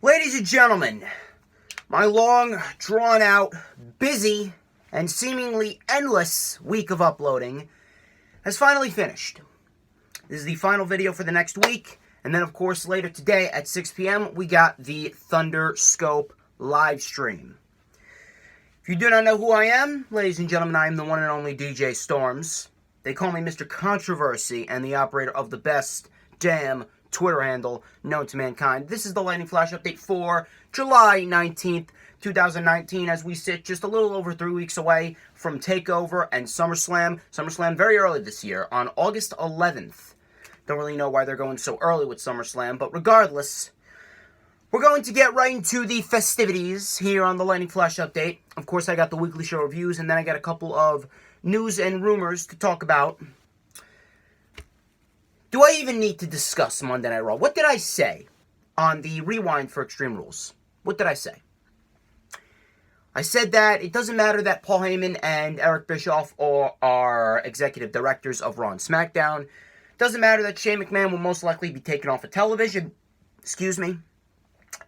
Ladies and gentlemen, my long, drawn-out, busy, and seemingly endless week of uploading has finally finished. This is the final video for the next week, and then, of course, later today at 6 p.m., we got the Thunder Scope live stream. If you do not know who I am, ladies and gentlemen, I am the one and only DJ Storms. They call me Mr. Controversy and the operator of the best damn Twitter handle known to mankind. This is the Lightning Flash update for July 19th, 2019, as we sit just a little over 3 weeks away from TakeOver and SummerSlam. SummerSlam very early this year, on August 11th. Don't really know why they're going so early with SummerSlam, but regardless, we're going to get right into the festivities here on the Lightning Flash update. Of course, I got the weekly show reviews, and then I got a couple of news and rumors to talk about. Do I even need to discuss Monday Night Raw? What did I say on the Rewind for Extreme Rules? What did I say? I said that it doesn't matter that Paul Heyman and Eric Bischoff are executive directors of Raw and SmackDown. It doesn't matter that Shane McMahon will most likely be taken off of television,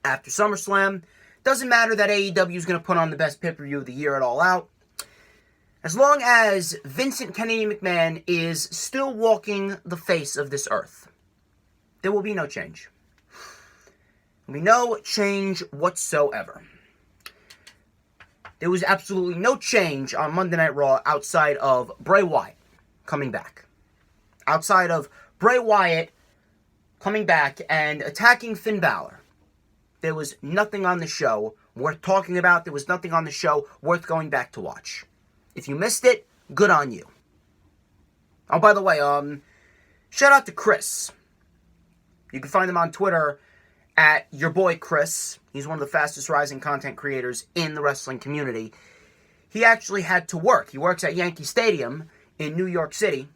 after SummerSlam. Doesn't matter that AEW is going to put on the best pay-per-view of the year at All Out. As long as Vincent Kennedy McMahon is still walking the face of this earth, there will be no change. There will be no change whatsoever. There was absolutely no change on Monday Night Raw outside of Bray Wyatt coming back. Outside of Bray Wyatt coming back and attacking Finn Balor, there was nothing on the show worth talking about. There was nothing on the show worth going back to watch. If you missed it, good on you. Oh, by the way, shout out to Chris. You can find him on Twitter at your boy Chris. He's one of the fastest rising content creators in the wrestling community. He actually had to work. He works at Yankee Stadium in New York City.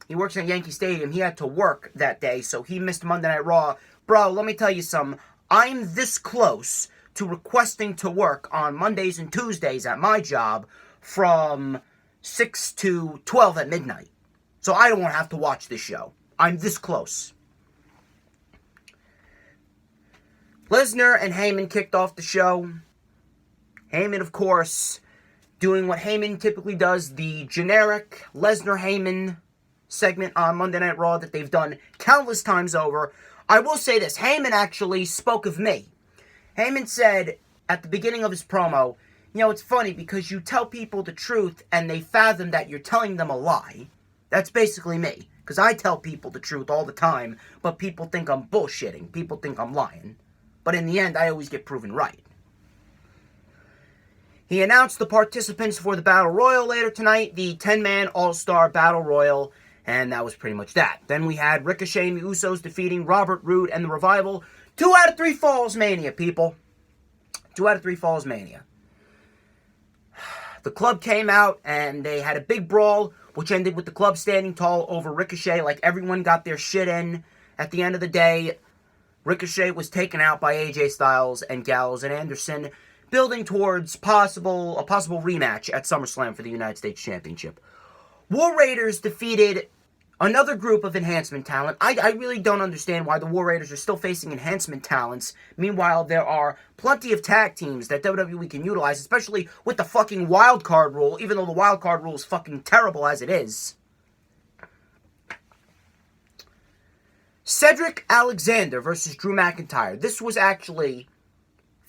He works at Yankee Stadium. He had to work that day, so he missed Monday Night Raw. Bro, let me tell you something. I'm this close to requesting to work on Mondays and Tuesdays at my job from 6 to 12 at midnight. So I don't want to have to watch this show. I'm this close. Lesnar and Heyman kicked off the show. Heyman, of course, doing what Heyman typically does, the generic Lesnar-Heyman segment on Monday Night Raw that they've done countless times over. I will say this, Heyman actually spoke of me. Heyman said at the beginning of his promo, you know, it's funny because you tell people the truth and they fathom that you're telling them a lie. That's basically me, because I tell people the truth all the time, but people think I'm bullshitting. People think I'm lying. But in the end, I always get proven right. He announced the participants for the Battle Royal later tonight, the 10-man All-Star Battle Royal, and that was pretty much that. Then we had Ricochet and the Usos defeating Robert Roode and the Revival. 2 out of 3 Falls Mania, people. 2 out of 3 Falls Mania. The club came out and they had a big brawl, which ended with the club standing tall over Ricochet. Like, everyone got their shit in. At the end of the day, Ricochet was taken out by AJ Styles and Gallows and Anderson, building towards a possible rematch at SummerSlam for the United States Championship. War Raiders defeated another group of enhancement talent. I really don't understand why the War Raiders are still facing enhancement talents. Meanwhile, there are plenty of tag teams that WWE can utilize, especially with the fucking wild card rule, even though the wild card rule is fucking terrible as it is. Cedric Alexander versus Drew McIntyre. This was actually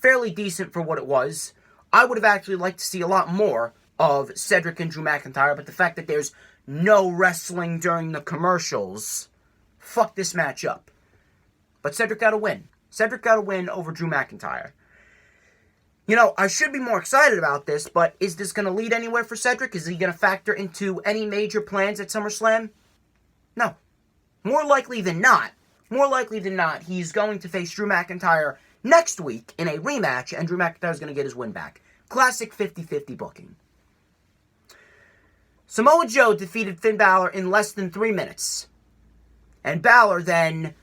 fairly decent for what it was. I would have actually liked to see a lot more of Cedric and Drew McIntyre, but the fact that there's no wrestling during the commercials, fuck this match up. But Cedric got a win. Cedric got a win over Drew McIntyre. You know, I should be more excited about this, but is this going to lead anywhere for Cedric? Is he going to factor into any major plans at SummerSlam? No. More likely than not, he's going to face Drew McIntyre next week in a rematch, and Drew McIntyre's going to get his win back. Classic 50-50 booking. Samoa Joe defeated Finn Balor in less than 3 minutes. And Balor then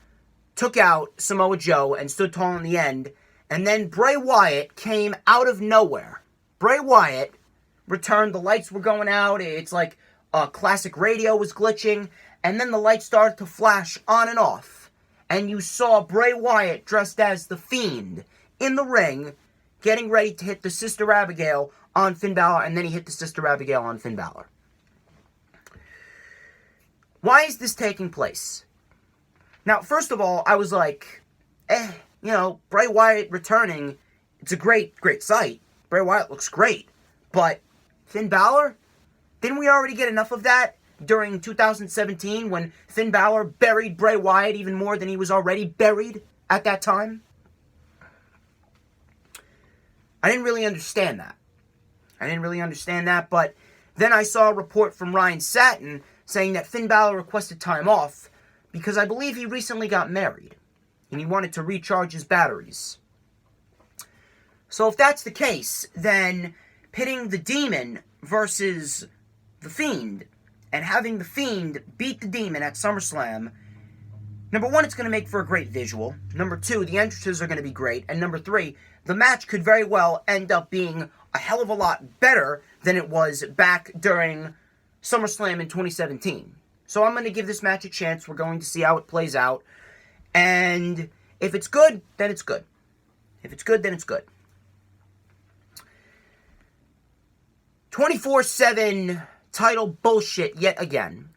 took out Samoa Joe and stood tall in the end. And then Bray Wyatt came out of nowhere. Bray Wyatt returned. The lights were going out. It's like classic radio was glitching. And then the lights started to flash on and off. And you saw Bray Wyatt dressed as The Fiend in the ring, getting ready to hit the Sister Abigail on Finn Balor, and then he hit the Sister Abigail on Finn Balor. Why is this taking place? Now, first of all, I was like, Bray Wyatt returning, it's a great sight. Bray Wyatt looks great. But Finn Balor? Didn't we already get enough of that during 2017 when Finn Balor buried Bray Wyatt even more than he was already buried at that time? I didn't really understand that. But then I saw a report from Ryan Satin saying that Finn Balor requested time off because I believe he recently got married and he wanted to recharge his batteries. So if that's the case, then pitting the Demon versus the Fiend and having the Fiend beat the Demon at SummerSlam, number one, it's going to make for a great visual. Number two, the entrances are going to be great. And number three, the match could very well end up being a hell of a lot better than it was back during SummerSlam in 2017. So I'm going to give this match a chance. We're going to see how it plays out. And if it's good, then it's good. If it's good, then it's good. 24/7 title bullshit yet again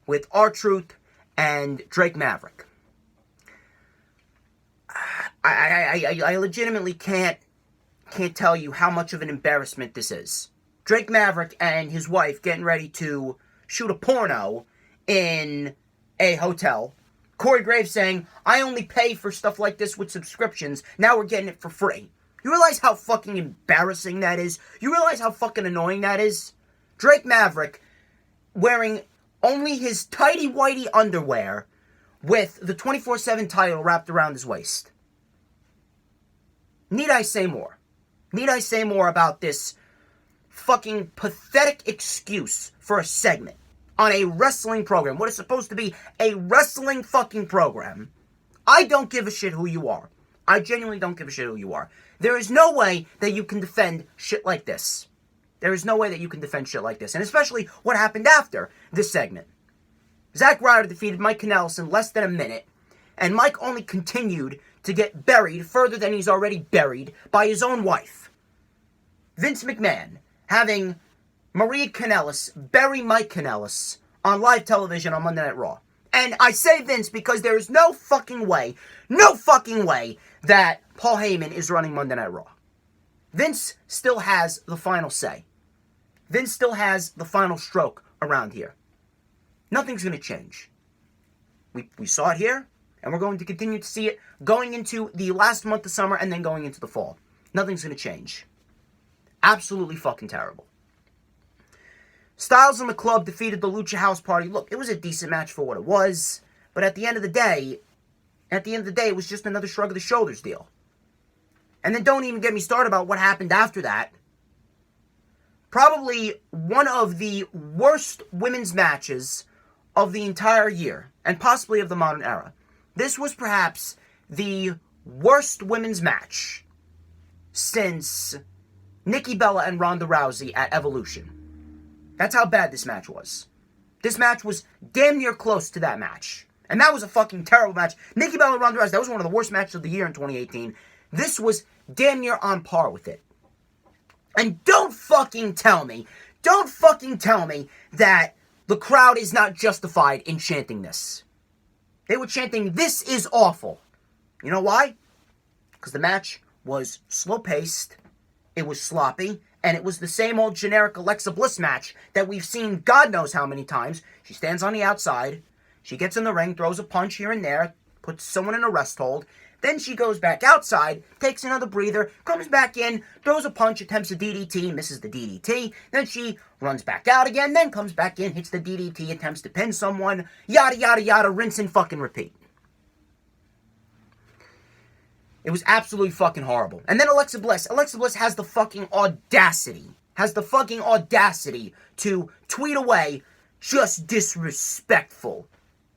with R-Truth and Drake Maverick. I legitimately can't tell you how much of an embarrassment this is. Drake Maverick and his wife getting ready to shoot a porno in a hotel. Corey Graves saying, I only pay for stuff like this with subscriptions. Now we're getting it for free. You realize how fucking embarrassing that is? You realize how fucking annoying that is? Drake Maverick wearing only his tighty-whitey underwear with the 24/7 title wrapped around his waist. Need I say more? Need I say more about this fucking pathetic excuse for a segment on a wrestling program? What is supposed to be a wrestling fucking program? I don't give a shit who you are. I genuinely don't give a shit who you are. There is no way that you can defend shit like this. There is no way that you can defend shit like this. And especially what happened after this segment. Zack Ryder defeated Mike Kanellis in less than a minute. And Mike only continued to get buried further than he's already buried by his own wife. Vince McMahon having Maria Kanellis bury Mike Kanellis on live television on Monday Night Raw. And I say Vince because there is no fucking way that Paul Heyman is running Monday Night Raw. Vince still has the final say. Vince still has the final stroke around here. Nothing's going to change. We saw it here, and we're going to continue to see it going into the last month of summer and then going into the fall. Nothing's going to change. Absolutely fucking terrible. Styles and the Club defeated the Lucha House Party. Look, it was a decent match for what it was, but at the end of the day, it was just another shrug of the shoulders deal. And then don't even get me started about what happened after that. Probably one of the worst women's matches of the entire year, and possibly of the modern era. This was perhaps the worst women's match since Nikki Bella and Ronda Rousey at Evolution. That's how bad this match was. This match was damn near close to that match. And that was a fucking terrible match. Nikki Bella and Ronda Rousey, that was one of the worst matches of the year in 2018. This was damn near on par with it. And don't fucking tell me that the crowd is not justified in chanting this. They were chanting, "This is awful." You know why? Because the match was slow-paced, it was sloppy, and it was the same old generic Alexa Bliss match that we've seen God knows how many times. She stands on the outside, she gets in the ring, throws a punch here and there, puts someone in a rest hold, then she goes back outside, takes another breather, comes back in, throws a punch, attempts a DDT, misses the DDT, then she runs back out again, then comes back in, hits the DDT, attempts to pin someone, yada yada yada, rinse and fucking repeat. It was absolutely fucking horrible. And then Alexa Bliss has the fucking audacity to tweet away just disrespectful.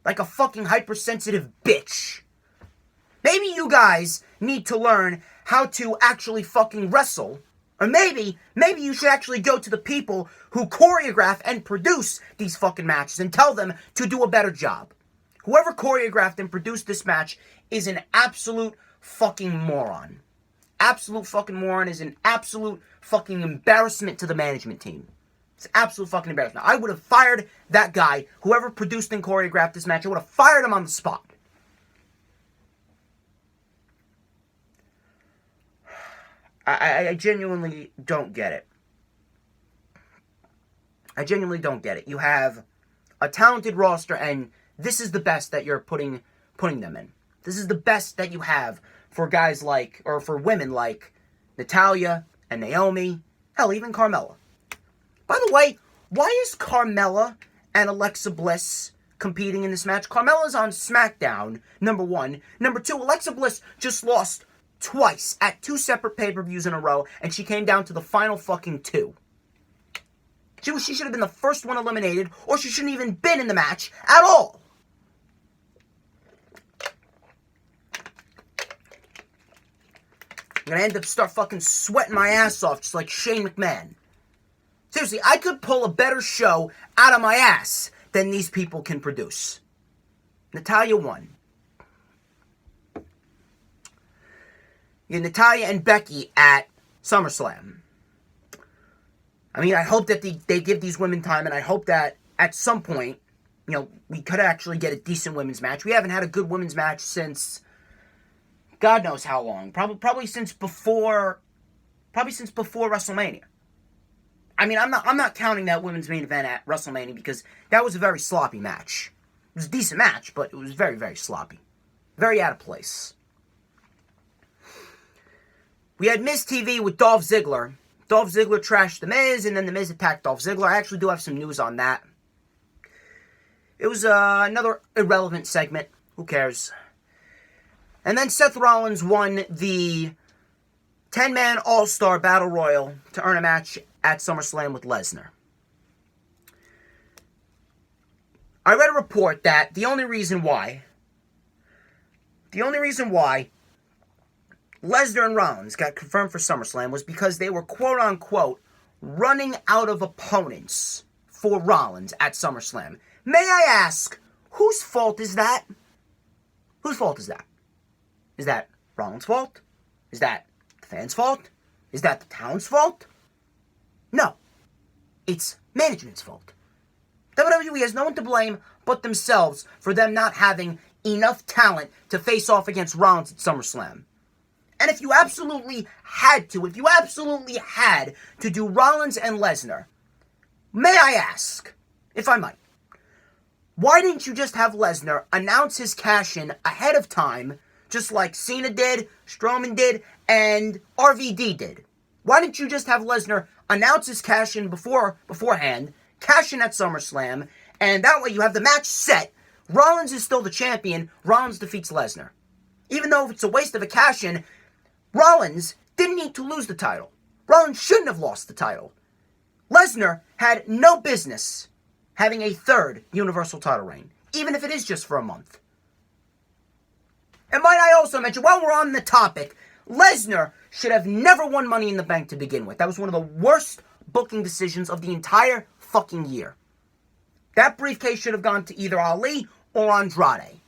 Like a fucking hypersensitive bitch. Maybe you guys need to learn how to actually fucking wrestle. Or maybe you should actually go to the people who choreograph and produce these fucking matches and tell them to do a better job. Whoever choreographed and produced this match is an absolute fucking moron. absolute fucking moron, is an absolute fucking embarrassment to the management team. It's an absolute fucking embarrassment. I would have fired that guy, whoever produced and choreographed this match. I would have fired him on the spot. I genuinely don't get it. I genuinely don't get it. You have a talented roster, and this is the best that you're putting them in. This is the best that you have for guys like, or for women like Natalya and Naomi, hell, even Carmella. By the way, why is Carmella and Alexa Bliss competing in this match? Carmella's on SmackDown, number one. Number two, Alexa Bliss just lost twice at 2 separate pay-per-views in a row, and she came down to the final fucking 2. She should have been the first one eliminated, or she shouldn't even been in the match at all. I'm gonna start fucking sweating my ass off just like Shane McMahon. Seriously, I could pull a better show out of my ass than these people can produce. Natalya won. You had Natalya and Becky at SummerSlam. I mean, I hope that they give these women time, and I hope that at some point, we could actually get a decent women's match. We haven't had a good women's match since God knows how long. Probably since before WrestleMania. I mean, I'm not counting that women's main event at WrestleMania because that was a very sloppy match. It was a decent match, but it was very, very sloppy. Very out of place. We had Miz TV with Dolph Ziggler. Dolph Ziggler trashed The Miz, and then The Miz attacked Dolph Ziggler. I actually do have some news on that. It was another irrelevant segment. Who cares? And then Seth Rollins won the 10-man All-Star Battle Royal to earn a match at SummerSlam with Lesnar. I read a report that the only reason why Lesnar and Rollins got confirmed for SummerSlam was because they were quote-unquote running out of opponents for Rollins at SummerSlam. May I ask, whose fault is that? Whose fault is that? Is that Rollins' fault? Is that the fans' fault? Is that the town's fault? No. It's management's fault. WWE has no one to blame but themselves for them not having enough talent to face off against Rollins at SummerSlam. And if you absolutely had to do Rollins and Lesnar, may I ask, if I might, why didn't you just have Lesnar announce his cash-in ahead of time, just like Cena did, Strowman did, and RVD did? Why didn't you just have Lesnar announce his cash-in beforehand, cash in at SummerSlam, and that way you have the match set, Rollins is still the champion, Rollins defeats Lesnar. Even though it's a waste of a cash-in, Rollins didn't need to lose the title. Rollins shouldn't have lost the title. Lesnar had no business having a third Universal title reign, even if it is just for a month. And might I also mention, while we're on the topic, Lesnar should have never won Money in the Bank to begin with. That was one of the worst booking decisions of the entire fucking year. That briefcase should have gone to either Ali or Andrade.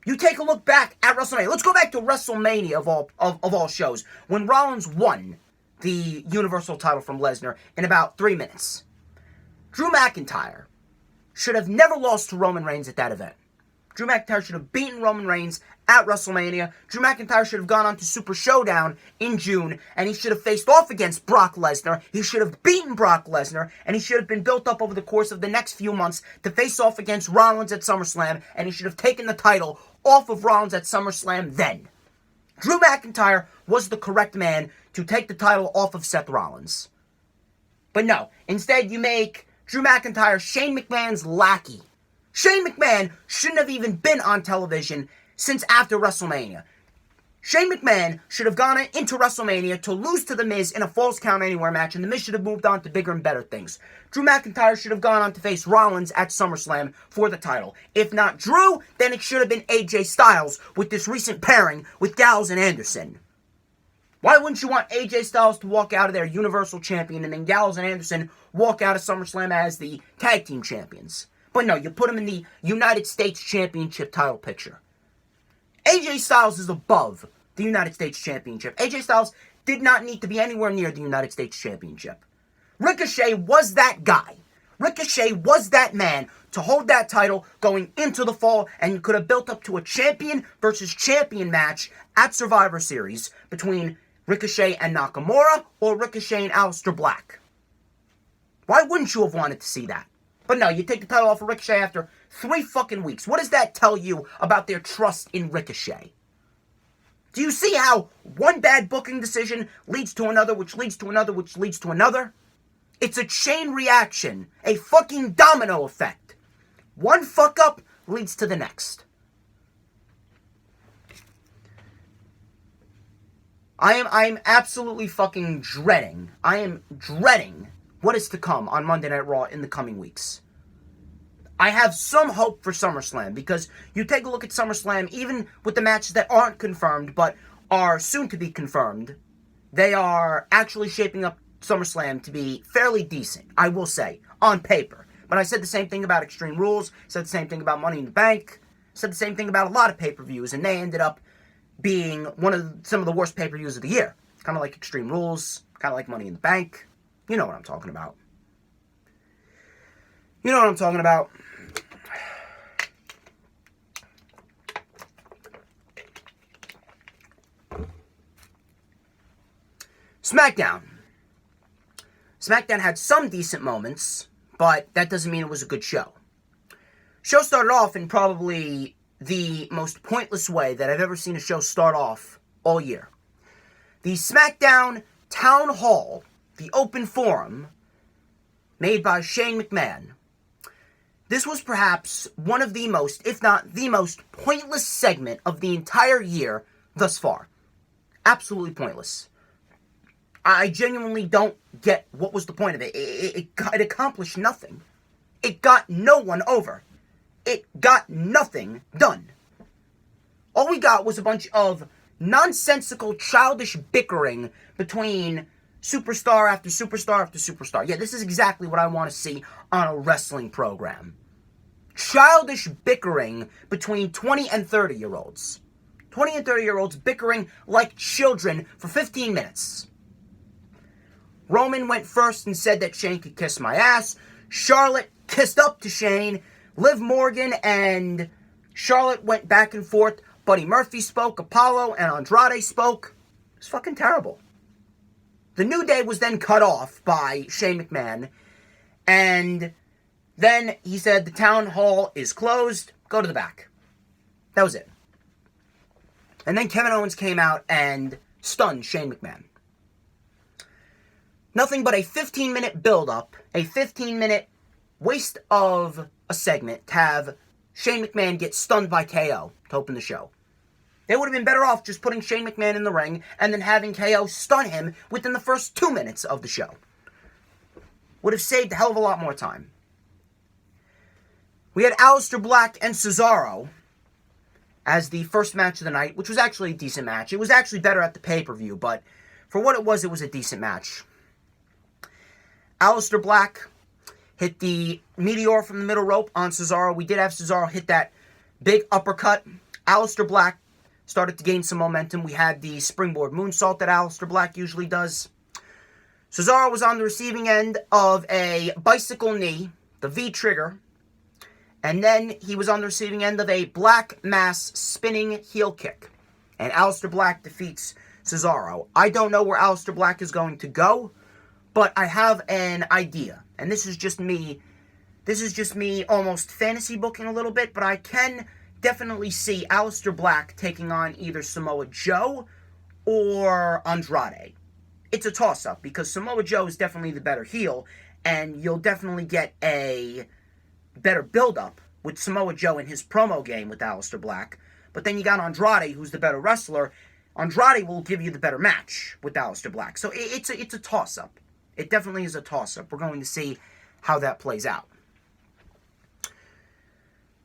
You take a look back at WrestleMania. Let's go back to WrestleMania of all shows, when Rollins won the Universal title from Lesnar in about 3 minutes. Drew McIntyre should have never lost to Roman Reigns at that event. Drew McIntyre should have beaten Roman Reigns at WrestleMania. Drew McIntyre should have gone on to Super Showdown in June, and he should have faced off against Brock Lesnar. He should have beaten Brock Lesnar, and he should have been built up over the course of the next few months to face off against Rollins at SummerSlam, and he should have taken the title off of Rollins at SummerSlam then. Drew McIntyre was the correct man to take the title off of Seth Rollins. But no, instead you make Drew McIntyre Shane McMahon's lackey. Shane McMahon shouldn't have even been on television since after WrestleMania. Shane McMahon should have gone into WrestleMania to lose to The Miz in a Falls Count Anywhere match, and The Miz should have moved on to bigger and better things. Drew McIntyre should have gone on to face Rollins at SummerSlam for the title. If not Drew, then it should have been AJ Styles with this recent pairing with Gallows and Anderson. Why wouldn't you want AJ Styles to walk out of there Universal Champion and then Gallows and Anderson walk out of SummerSlam as the Tag Team Champions? But no, you put him in the United States Championship title picture. AJ Styles is above the United States Championship. AJ Styles did not need to be anywhere near the United States Championship. Ricochet was that guy. Ricochet was that man to hold that title going into the fall, and you could have built up to a champion versus champion match at Survivor Series between Ricochet and Nakamura or Ricochet and Aleister Black. Why wouldn't you have wanted to see that? But no, you take the title off of Ricochet after 3 fucking weeks. What does that tell you about their trust in Ricochet? Do you see how one bad booking decision leads to another, which leads to another, which leads to another? It's a chain reaction, a fucking domino effect. One fuck up leads to the next. I am absolutely fucking dreading. I am dreading what is to come on Monday Night Raw in the coming weeks. I have some hope for SummerSlam, because you take a look at SummerSlam, even with the matches that aren't confirmed but are soon to be confirmed, they are actually shaping up SummerSlam to be fairly decent, I will say, on paper. But I said the same thing about Extreme Rules, said the same thing about Money in the Bank, said the same thing about a lot of pay-per-views, and they ended up being some of the worst pay-per-views of the year. Kind of like Extreme Rules, kind of like Money in the Bank. You know what I'm talking about. You know what I'm talking about. SmackDown. SmackDown had some decent moments, but that doesn't mean it was a good show. Show started off in probably the most pointless way that I've ever seen a show start off all year. The SmackDown Town Hall, the open forum, made by Shane McMahon. This was perhaps one of the most, if not the most, pointless segment of the entire year thus far. Absolutely pointless. I genuinely don't get what was the point of it. It accomplished nothing. It got no one over. It got nothing done. All we got was a bunch of nonsensical, childish bickering between superstar after superstar after superstar. Yeah, this is exactly what I want to see on a wrestling program. Childish bickering between 20 and 30-year-olds. 20 and 30-year-olds bickering like children for 15 minutes. Roman went first and said that Shane could kiss my ass. Charlotte kissed up to Shane. Liv Morgan and Charlotte went back and forth. Buddy Murphy spoke. Apollo and Andrade spoke. It was fucking terrible. The New Day was then cut off by Shane McMahon. And then he said, the town hall is closed. Go to the back. That was it. And then Kevin Owens came out and stunned Shane McMahon. Nothing but a 15-minute build-up, a 15-minute waste of a segment to have Shane McMahon get stunned by KO to open the show. They would have been better off just putting Shane McMahon in the ring and then having KO stun him within the first 2 minutes of the show. Would have saved a hell of a lot more time. We had Aleister Black and Cesaro as the first match of the night, which was actually a decent match. It was actually better at the pay-per-view, but for what it was a decent match. Aleister Black hit the meteor from the middle rope on Cesaro. We did have Cesaro hit that big uppercut. Aleister Black started to gain some momentum. We had the springboard moonsault that Aleister Black usually does. Cesaro was on the receiving end of a bicycle knee, the V-trigger. And then he was on the receiving end of a Black Mass spinning heel kick. And Aleister Black defeats Cesaro. I don't know where Aleister Black is going to go, but I have an idea. And this is just me almost fantasy booking a little bit, but I can definitely see Aleister Black taking on either Samoa Joe or Andrade. It's a toss-up, because Samoa Joe is definitely the better heel, and you'll definitely get a better build-up with Samoa Joe in his promo game with Aleister Black. But then you got Andrade, who's the better wrestler. Andrade will give you the better match with Aleister Black. So it's a toss-up. It definitely is a toss-up. We're going to see how that plays out.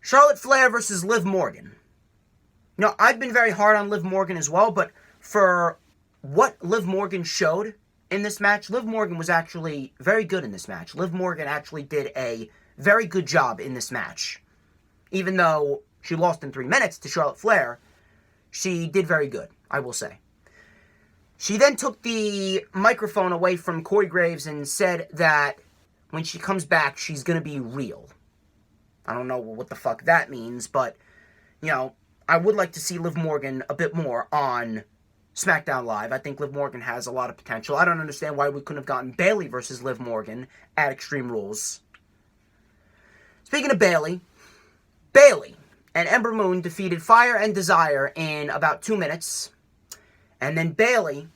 Charlotte Flair versus Liv Morgan. Now, I've been very hard on Liv Morgan as well, but for what Liv Morgan showed in this match, Liv Morgan was actually very good in this match. Liv Morgan actually did a very good job in this match. Even though she lost in 3 minutes to Charlotte Flair, she did very good. I will say. She then took the microphone away from Corey Graves and said that when she comes back, she's going to be real. I don't know what the fuck that means, but, you know, I would like to see Liv Morgan a bit more on SmackDown Live. I think Liv Morgan has a lot of potential. I don't understand why we couldn't have gotten Bayley versus Liv Morgan at Extreme Rules. Speaking of Bayley and Ember Moon defeated Fire and Desire in about 2 minutes. And then Bayley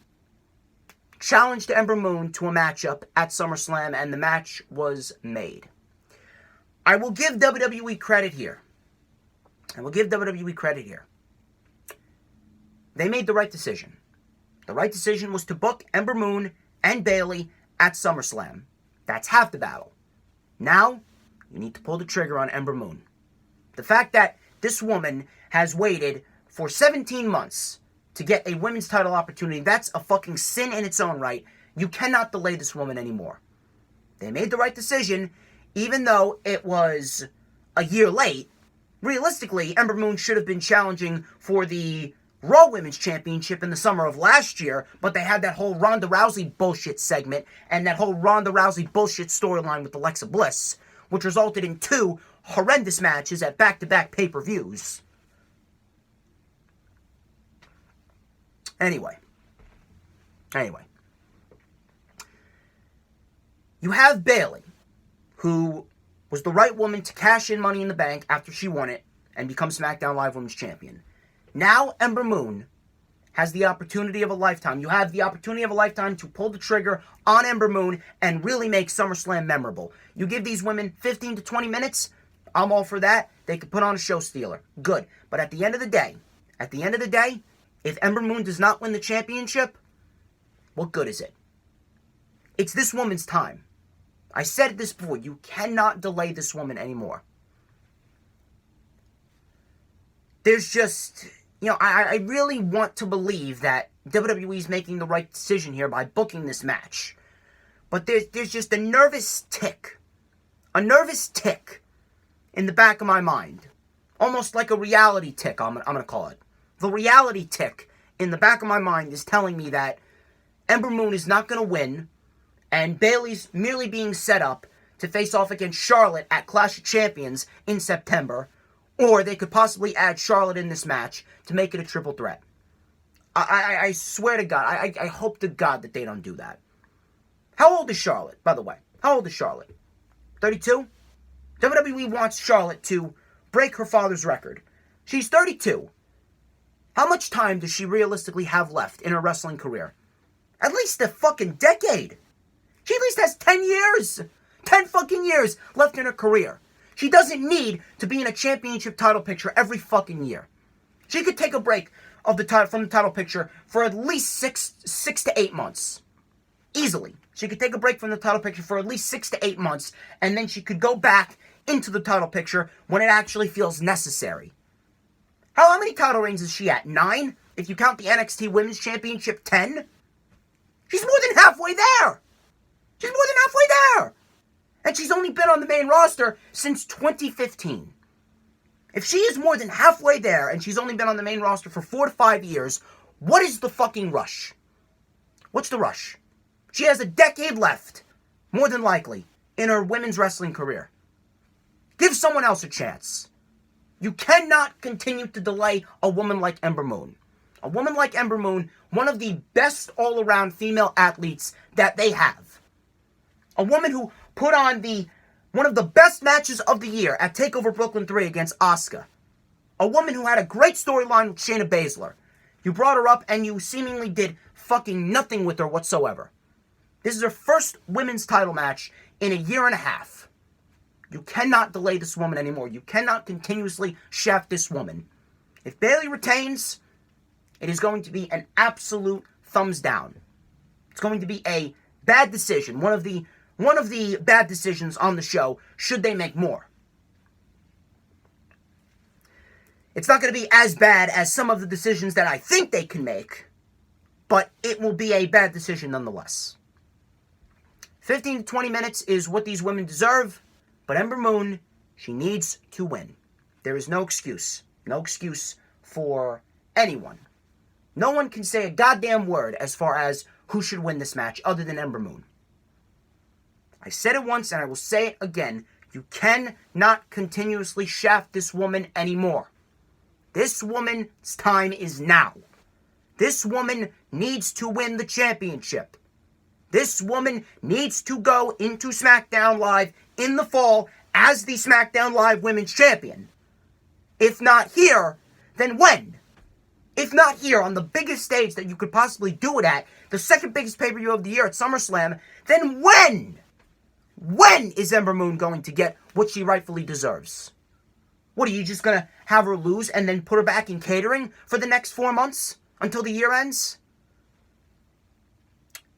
challenged Ember Moon to a matchup at SummerSlam, and the match was made. I will give WWE credit here. They made the right decision. The right decision was to book Ember Moon and Bayley at SummerSlam. That's half the battle. Now, you need to pull the trigger on Ember Moon. The fact that this woman has waited for 17 months to get a women's title opportunity, that's a fucking sin in its own right. You cannot delay this woman anymore. They made the right decision, even though it was a year late. Realistically, Ember Moon should have been challenging for the Raw Women's Championship in the summer of last year, but they had that whole Ronda Rousey bullshit segment and that whole Ronda Rousey bullshit storyline with Alexa Bliss, which resulted in 2 horrendous matches at back-to-back pay-per-views. Anyway. You have Bayley, who was the right woman to cash in Money in the Bank after she won it and become SmackDown Live Women's Champion. Now Ember Moon has the opportunity of a lifetime. You have the opportunity of a lifetime to pull the trigger on Ember Moon and really make SummerSlam memorable. You give these women 15 to 20 minutes, I'm all for that. They could put on a show stealer. Good. But at the end of the day, if Ember Moon does not win the championship, what good is it? It's this woman's time. I said this before. You cannot delay this woman anymore. There's just, I really want to believe that WWE is making the right decision here by booking this match. But there's just a nervous tick in the back of my mind. Almost like a reality tick, I'm going to call it. The reality tick in the back of my mind is telling me that Ember Moon is not going to win, and Bayley's merely being set up to face off against Charlotte at Clash of Champions in September, or they could possibly add Charlotte in this match to make it a triple threat. I swear to God, I hope to God that they don't do that. How old is Charlotte, by the way? How old is Charlotte? 32? WWE wants Charlotte to break her father's record. She's 32. How much time does she realistically have left in her wrestling career? At least a fucking decade. She at least has 10 years. 10 fucking years left in her career. She doesn't need to be in a championship title picture every fucking year. She could take a break from the title picture for at least six to 8 months. Easily. She could take a break from the title picture for at least 6 to 8 months, and then she could go back into the title picture when it actually feels necessary. How many title reigns is she at? 9? If you count the NXT Women's Championship, 10? She's more than halfway there! And she's only been on the main roster since 2015. If she is more than halfway there, and she's only been on the main roster for 4 to 5 years, what is the fucking rush? What's the rush? She has a decade left, more than likely, in her women's wrestling career. Give someone else a chance. You cannot continue to delay a woman like Ember Moon. A woman like Ember Moon, one of the best all-around female athletes that they have. A woman who put on one of the best matches of the year at TakeOver Brooklyn 3 against Asuka. A woman who had a great storyline with Shayna Baszler. You brought her up and you seemingly did fucking nothing with her whatsoever. This is her first women's title match in a year and a half. You cannot delay this woman anymore. You cannot continuously shaft this woman. If Bayley retains, it is going to be an absolute thumbs down. It's going to be a bad decision. One of the bad decisions on the show, should they make more. It's not going to be as bad as some of the decisions that I think they can make, but it will be a bad decision nonetheless. 15 to 20 minutes is what these women deserve, but Ember Moon, she needs to win. There is no excuse. No excuse for anyone. No one can say a goddamn word as far as who should win this match other than Ember Moon. I said it once and I will say it again. You cannot continuously shaft this woman anymore. This woman's time is now. This woman needs to win the championship. This woman needs to go into SmackDown Live in the fall as the SmackDown Live Women's Champion. If not here, then when? If not here, on the biggest stage that you could possibly do it at, the second biggest pay-per-view of the year at SummerSlam, then when? When is Ember Moon going to get what she rightfully deserves? What, are you just going to have her lose and then put her back in catering for the next 4 months until the year ends?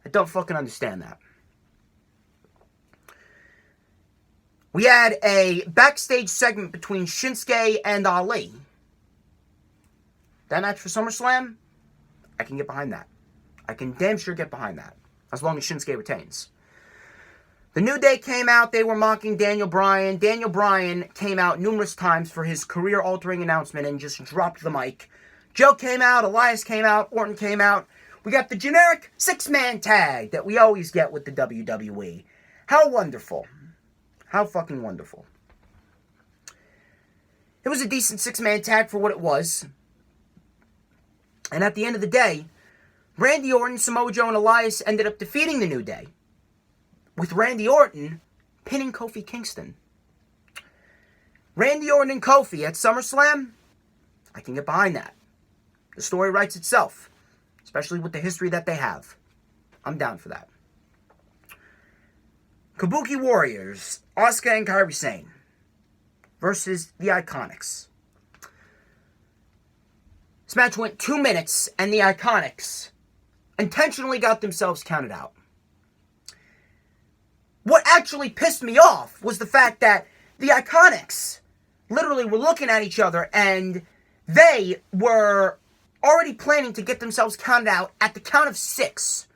I don't fucking understand that. We had a backstage segment between Shinsuke and Ali. That match for SummerSlam, I can get behind that. I can damn sure get behind that, as long as Shinsuke retains. The New Day came out, they were mocking Daniel Bryan. Daniel Bryan came out numerous times for his career-altering announcement and just dropped the mic. Joe came out, Elias came out, Orton came out. We got the generic 6-man tag that we always get with the WWE. How wonderful. How fucking wonderful. It was a decent 6-man tag for what it was. And at the end of the day, Randy Orton, Samoa Joe, and Elias ended up defeating the New Day, with Randy Orton pinning Kofi Kingston. Randy Orton and Kofi at SummerSlam, I can get behind that. The story writes itself, especially with the history that they have. I'm down for that. Kabuki Warriors, Asuka and Kairi Sane versus the Iconics. This match went 2 minutes, and the Iconics intentionally got themselves counted out. What actually pissed me off was the fact that the Iconics literally were looking at each other, and they were already planning to get themselves counted out at the count of 6.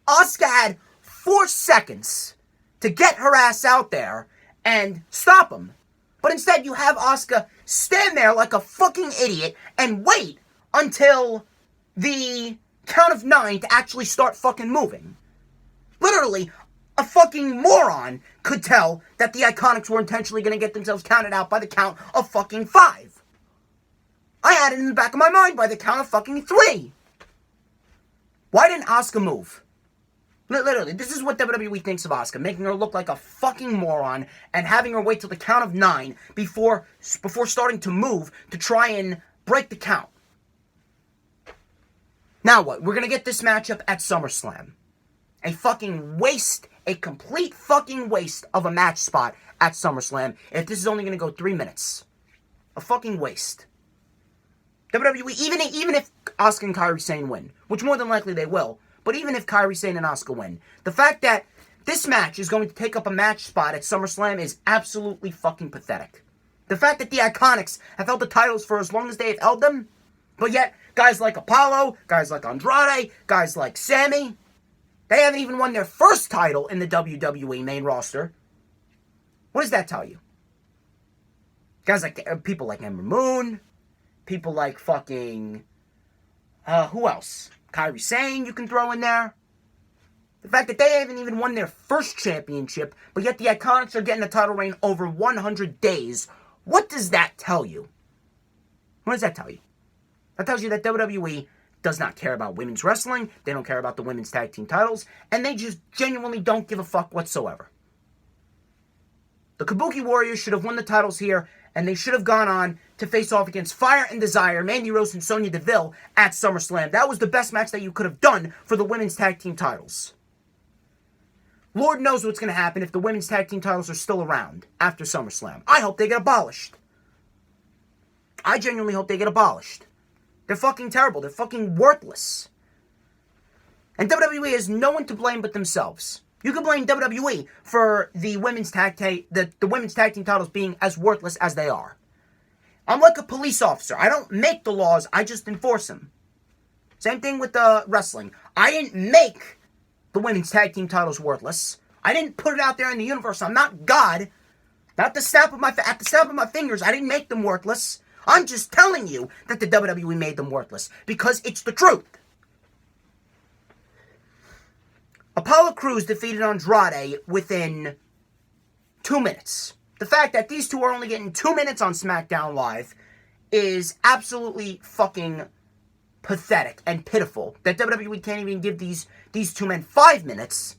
Asuka had 4 seconds to get her ass out there and stop him. But instead, you have Asuka stand there like a fucking idiot and wait until the count of 9 to actually start fucking moving. Literally, a fucking moron could tell that the Iconics were intentionally going to get themselves counted out by the count of fucking 5. I had it in the back of my mind by the count of fucking 3. Why didn't Asuka move? Literally, this is what WWE thinks of Asuka, making her look like a fucking moron and having her wait till the count of 9 before starting to move to try and break the count. Now what? We're going to get this matchup at SummerSlam. A fucking waste, a complete fucking waste of a match spot at SummerSlam if this is only going to go 3 minutes. A fucking waste. WWE, even if Asuka and Kairi Sane win, which more than likely they will, but even if Kairi Sane and Asuka win, the fact that this match is going to take up a match spot at SummerSlam is absolutely fucking pathetic. The fact that the Iconics have held the titles for as long as they have held them, but yet guys like Apollo, guys like Andrade, guys like Sammy, they haven't even won their first title in the WWE main roster. What does that tell you? Guys like, people like Ember Moon, people like fucking, who else? Kairi Sane you can throw in there. The fact that they haven't even won their first championship, but yet the Iconics are getting a title reign over 100 days. What does that tell you? What does that tell you? That tells you that WWE does not care about women's wrestling, they don't care about the women's tag team titles, and they just genuinely don't give a fuck whatsoever. The Kabuki Warriors should have won the titles here, and they should have gone on to face off against Fire and Desire, Mandy Rose and Sonya Deville at SummerSlam. That was the best match that you could have done for the women's tag team titles. Lord knows what's going to happen if the women's tag team titles are still around after SummerSlam. I hope they get abolished. I genuinely hope they get abolished. They're fucking terrible. They're fucking worthless. And WWE has no one to blame but themselves. You can blame WWE for the women's tag team titles being as worthless as they are. I'm like a police officer. I don't make the laws, I just enforce them. Same thing with the wrestling. I didn't make the women's tag team titles worthless. I didn't put it out there in the universe. I'm not God. Not at the snap of my fingers. I didn't make them worthless. I'm just telling you that the WWE made them worthless, because it's the truth. Apollo Crews defeated Andrade within 2 minutes. The fact that these two are only getting 2 minutes on SmackDown Live is absolutely fucking pathetic and pitiful. That WWE can't even give these two men 5 minutes.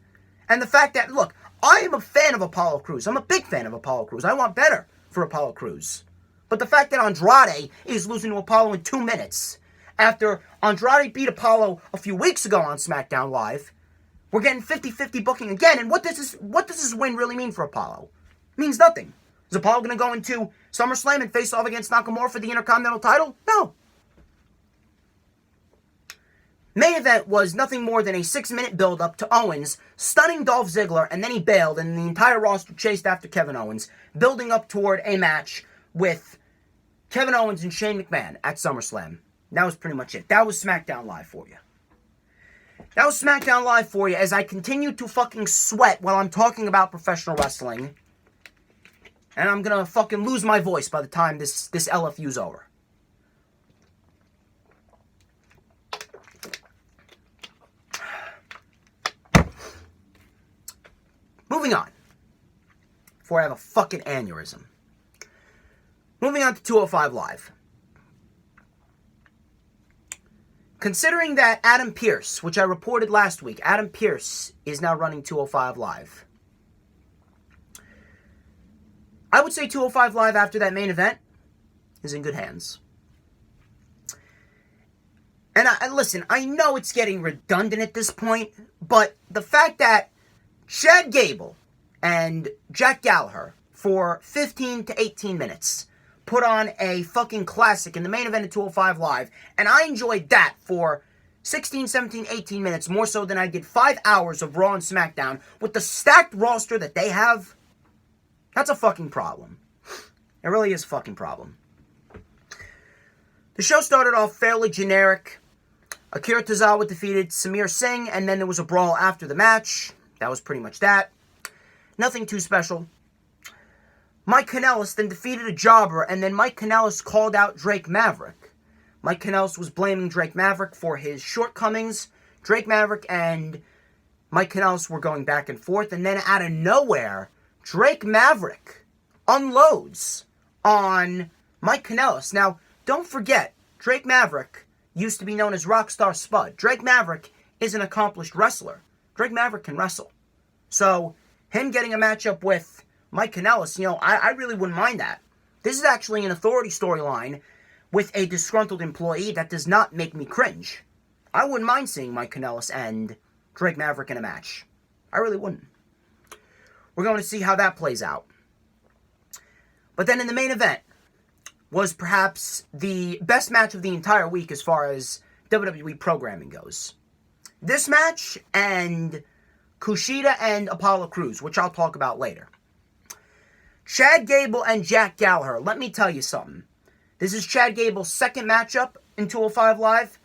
And the fact that, look, I am a fan of Apollo Crews. I'm a big fan of Apollo Crews. I want better for Apollo Crews. But the fact that Andrade is losing to Apollo in 2 minutes, after Andrade beat Apollo a few weeks ago on SmackDown Live, we're getting 50-50 booking again. And what does this win really mean for Apollo? It means nothing. Is Apollo going to go into SummerSlam and face off against Nakamura for the Intercontinental title? No. Main event was nothing more than a 6-minute build-up to Owens stunning Dolph Ziggler, and then he bailed, and the entire roster chased after Kevin Owens, building up toward a match with Kevin Owens and Shane McMahon at SummerSlam. That was pretty much it. That was SmackDown Live for you. That was SmackDown Live for you as I continue to fucking sweat while I'm talking about professional wrestling. And I'm gonna fucking lose my voice by the time this LFU's over. Moving on. Before I have a fucking aneurysm. Moving on to 205 Live. Considering that Adam Pearce, which I reported last week, Adam Pearce is now running 205 Live. I would say 205 Live after that main event is in good hands. And listen, I know it's getting redundant at this point, but the fact that Chad Gable and Jack Gallagher for 15 to 18 minutes put on a fucking classic in the main event of 205 Live, and I enjoyed that for 16, 17, 18 minutes more so than I did 5 hours of Raw and SmackDown with the stacked roster that they have. That's a fucking problem. It really is a fucking problem. The show started off fairly generic. Akira Tozawa defeated Samir Singh, and then there was a brawl after the match. That was pretty much that. Nothing too special. Mike Kanellis then defeated a jobber, and then Mike Kanellis called out Drake Maverick. Mike Kanellis was blaming Drake Maverick for his shortcomings. Drake Maverick and Mike Kanellis were going back and forth, and then out of nowhere, Drake Maverick unloads on Mike Kanellis. Now, don't forget, Drake Maverick used to be known as Rockstar Spud. Drake Maverick is an accomplished wrestler. Drake Maverick can wrestle. So, him getting a matchup with Mike Kanellis, I really wouldn't mind that. This is actually an authority storyline with a disgruntled employee that does not make me cringe. I wouldn't mind seeing Mike Kanellis and Drake Maverick in a match. I really wouldn't. We're going to see how that plays out. But then in the main event was perhaps the best match of the entire week as far as WWE programming goes. This match and Kushida and Apollo Crews, which I'll talk about later. Chad Gable and Jack Gallagher. Let me tell you something. This is Chad Gable's second matchup in 205 Live.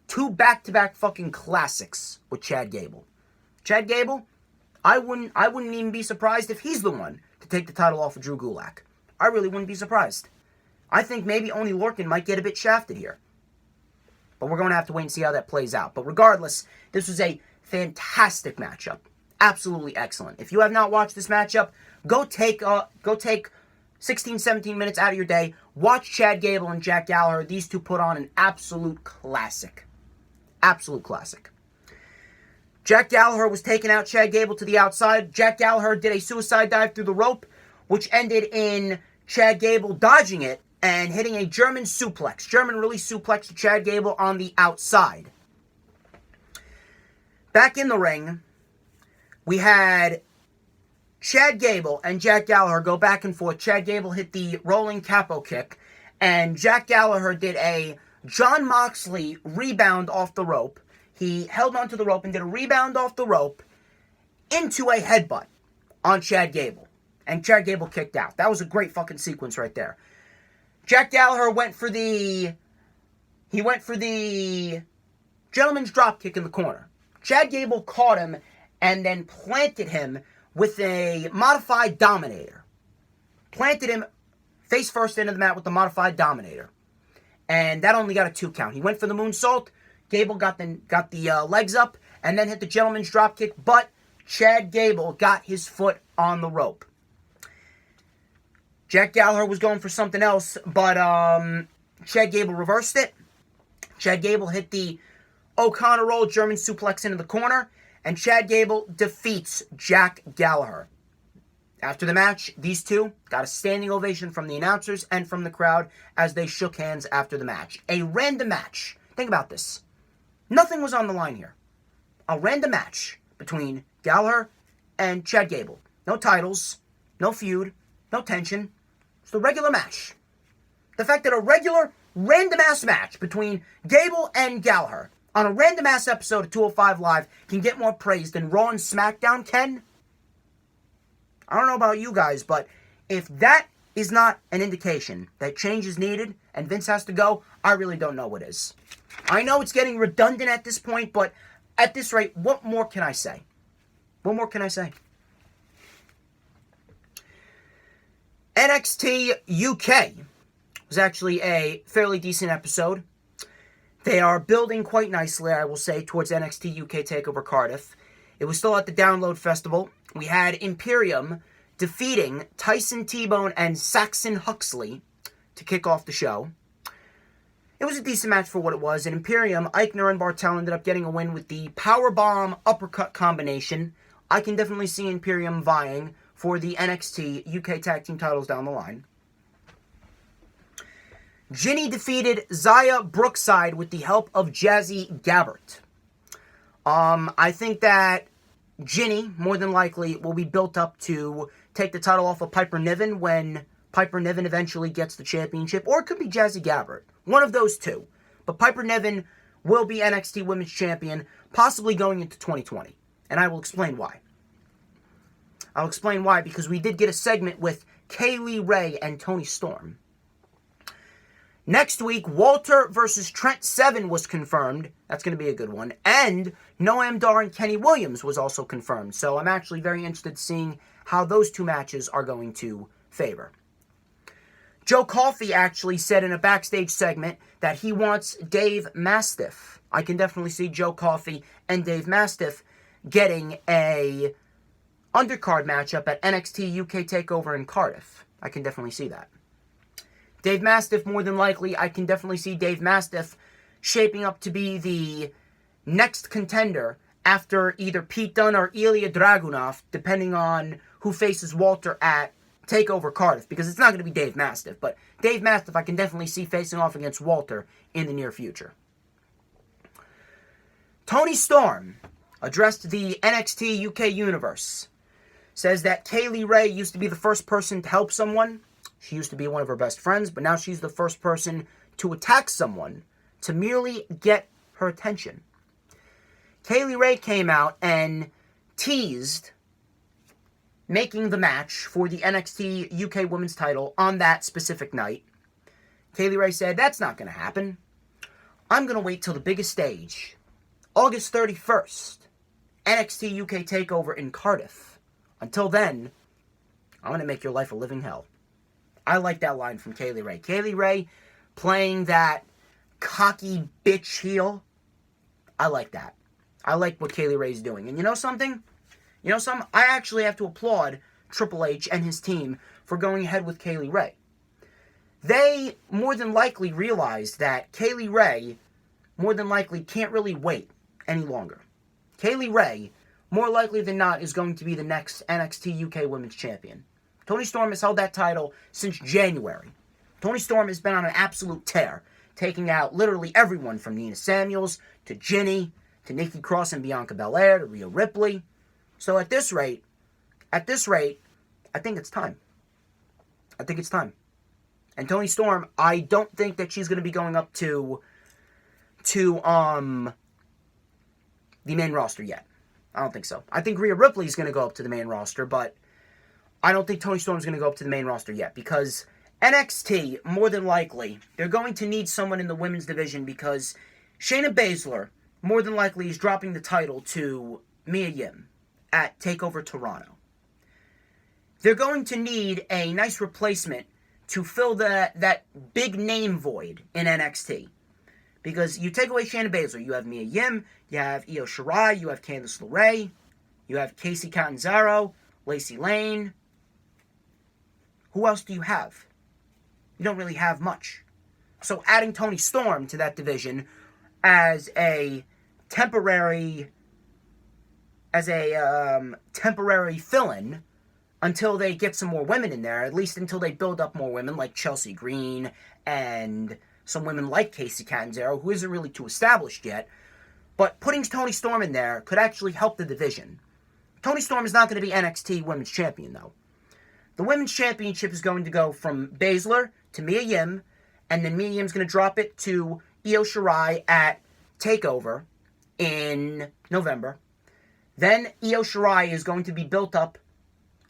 2 back-to-back fucking classics with Chad Gable. Chad Gable, I wouldn't even be surprised if he's the one to take the title off of Drew Gulak. I really wouldn't be surprised. I think maybe Oney Lorcan might get a bit shafted here. But we're going to have to wait and see how that plays out. But regardless, this was a fantastic matchup. Absolutely excellent. If you have not watched this matchup, go take 16, 17 minutes out of your day. Watch Chad Gable and Jack Gallagher. These two put on an absolute classic. Absolute classic. Jack Gallagher was taking out Chad Gable to the outside. Jack Gallagher did a suicide dive through the rope, which ended in Chad Gable dodging it and hitting a German suplex. German release suplex to Chad Gable on the outside. Back in the ring, we had Chad Gable and Jack Gallagher go back and forth. Chad Gable hit the rolling capo kick, and Jack Gallagher did a Jon Moxley rebound off the rope. He held onto the rope and did a rebound off the rope into a headbutt on Chad Gable. And Chad Gable kicked out. That was a great fucking sequence right there. Jack Gallagher went for the gentleman's dropkick in the corner. Chad Gable caught him and then planted him with a modified Dominator. Planted him face first into the mat with the modified Dominator. And that only got a 2 count. He went for the moonsault. Gable got the legs up and then hit the gentleman's dropkick, but Chad Gable got his foot on the rope. Jack Gallagher was going for something else, but Chad Gable reversed it. Chad Gable hit the O'Connor roll German suplex into the corner, and Chad Gable defeats Jack Gallagher. After the match, these two got a standing ovation from the announcers and from the crowd as they shook hands after the match. A random match. Think about this. Nothing was on the line here. A random match between Gallagher and Chad Gable. No titles, no feud, no tension. It's a regular match. The fact that a regular random-ass match between Gable and Gallagher on a random-ass episode of 205 Live can get more praise than Raw and SmackDown can? I don't know about you guys, but if that is not an indication that change is needed and Vince has to go, I really don't know what is. I know it's getting redundant at this point, but at this rate, what more can I say? What more can I say? NXT UK was actually a fairly decent episode. They are building quite nicely, I will say, towards NXT UK TakeOver Cardiff. It was still at the Download Festival. We had Imperium defeating Tyson T-Bone and Saxon Huxley to kick off the show. It was a decent match for what it was. In Imperium, Eichner and Bartel ended up getting a win with the powerbomb uppercut combination. I can definitely see Imperium vying for the NXT UK Tag Team titles down the line. Ginny defeated Zaya Brookside with the help of Jazzy Gabbert. I think that Ginny, more than likely, will be built up to take the title off of Piper Niven when Piper Niven eventually gets the championship. Or it could be Jazzy Gabbert. One of those two. But Piper Niven will be NXT Women's Champion, possibly going into 2020. And I will explain why. I'll explain why, because we did get a segment with Kaylee Ray and Toni Storm. Next week, Walter versus Trent Seven was confirmed. That's going to be a good one. And Noam Dar and Kenny Williams was also confirmed. So I'm actually very interested in seeing how those two matches are going to favor. Joe Coffey actually said in a backstage segment that he wants Dave Mastiff. I can definitely see Joe Coffey and Dave Mastiff getting a undercard matchup at NXT UK TakeOver in Cardiff. I can definitely see that. Dave Mastiff, more than likely, I can definitely see Dave Mastiff shaping up to be the next contender after either Pete Dunne or Ilya Dragunov, depending on who faces Walter at TakeOver Cardiff, because it's not going to be Dave Mastiff, but Dave Mastiff I can definitely see facing off against Walter in the near future. Toni Storm addressed the NXT UK universe. Says that Kaylee Ray used to be the first person to help someone. She used to be one of her best friends, but now she's the first person to attack someone to merely get her attention. Kaylee Ray came out and teased making the match for the NXT UK Women's title on that specific night. Kaylee Ray said, that's not going to happen. I'm going to wait till the biggest stage. August 31st, NXT UK TakeOver in Cardiff. Until then, I'm going to make your life a living hell. I like that line from Kaylee Ray. Kaylee Ray playing that cocky bitch heel. I like that. I like what Kaylee Ray's doing. And you know something? I actually have to applaud Triple H and his team for going ahead with Kaylee Ray. They more than likely realized that Kaylee Ray more than likely can't really wait any longer. Kaylee Ray, more likely than not, is going to be the next NXT UK Women's Champion. Toni Storm has held that title since January. Toni Storm has been on an absolute tear, taking out literally everyone from Nina Samuels to Ginny to Nikki Cross and Bianca Belair to Rhea Ripley. So at this rate, I think it's time. I think it's time. And Toni Storm, I don't think that she's going to be going up to the main roster yet. I don't think so. I think Rhea Ripley is going to go up to the main roster, but I don't think Toni Storm's going to go up to the main roster yet, because NXT, more than likely, they're going to need someone in the women's division, because Shayna Baszler, more than likely, is dropping the title to Mia Yim at TakeOver Toronto. They're going to need a nice replacement to fill that big name void in NXT. Because you take away Shayna Baszler, you have Mia Yim, you have Io Shirai, you have Candice LeRae, you have Kacy Catanzaro, Lacey Lane. Who else do you have? You don't really have much. So adding Toni Storm to that division as a temporary fill-in until they get some more women in there, at least until they build up more women like Chelsea Green and some women like Kacy Catanzaro, who isn't really too established yet. But putting Toni Storm in there could actually help the division. Toni Storm is not going to be NXT Women's Champion, though. The Women's Championship is going to go from Baszler to Mia Yim, and then Mia Yim's going to drop it to Io Shirai at TakeOver in November. Then Io Shirai is going to be built up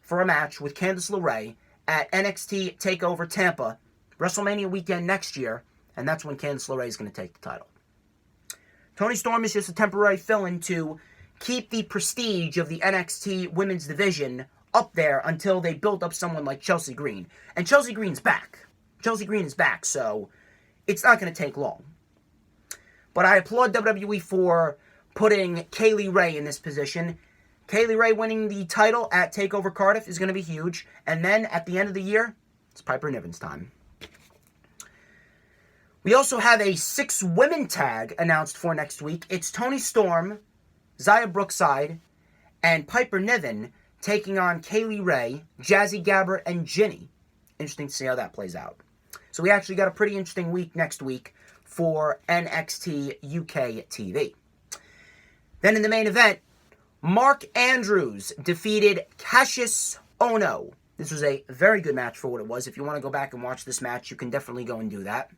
for a match with Candice LeRae at NXT TakeOver Tampa, WrestleMania weekend next year, and that's when Candice LeRae is going to take the title. Toni Storm is just a temporary fill-in to keep the prestige of the NXT women's division up there until they build up someone like Chelsea Green. And Chelsea Green's back. Chelsea Green is back, so it's not going to take long. But I applaud WWE for putting Kaylee Ray in this position. Kaylee Ray winning the title at TakeOver Cardiff is going to be huge. And then at the end of the year, it's Piper Niven's time. We also have a 6-women tag announced for next week. It's Toni Storm, Xia Brookside, and Piper Niven taking on Kaylee Ray, Jazzy Gabber, and Ginny. Interesting to see how that plays out. So we actually got a pretty interesting week next week for NXT UK TV. Then in the main event, Mark Andrews defeated Cassius Ohno. This was a very good match for what it was. If you want to go back and watch this match, you can definitely go and do that.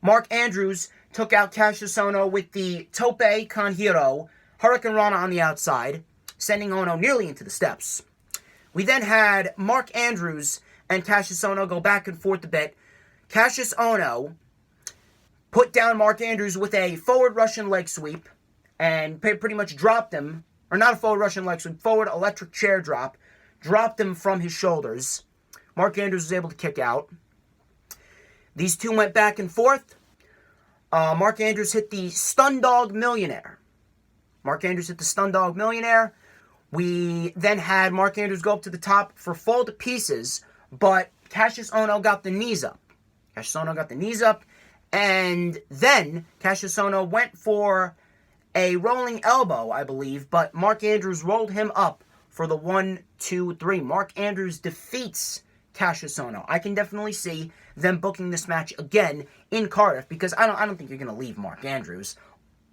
Mark Andrews took out Cassius Ohno with the Tope Con Hero, Hurricane Rana on the outside, sending Ohno nearly into the steps. We then had Mark Andrews and Cassius Ohno go back and forth a bit. Cassius Ohno put down Mark Andrews with a forward Russian leg sweep and pretty much dropped him, or not a forward Russian leg sweep, forward electric chair drop, dropped him from his shoulders. Mark Andrews was able to kick out. These two went back and forth. Mark Andrews hit the Stun Dog Millionaire. We then had Mark Andrews go up to the top for fall to pieces, but Cassius Ohno got the knees up. And then Cassius Ohno went for a rolling elbow, I believe, but Mark Andrews rolled him up for the 1, 2, 3. Mark Andrews defeats Cassius Ohno. I can definitely see them booking this match again in Cardiff, because I don't think you're going to leave Mark Andrews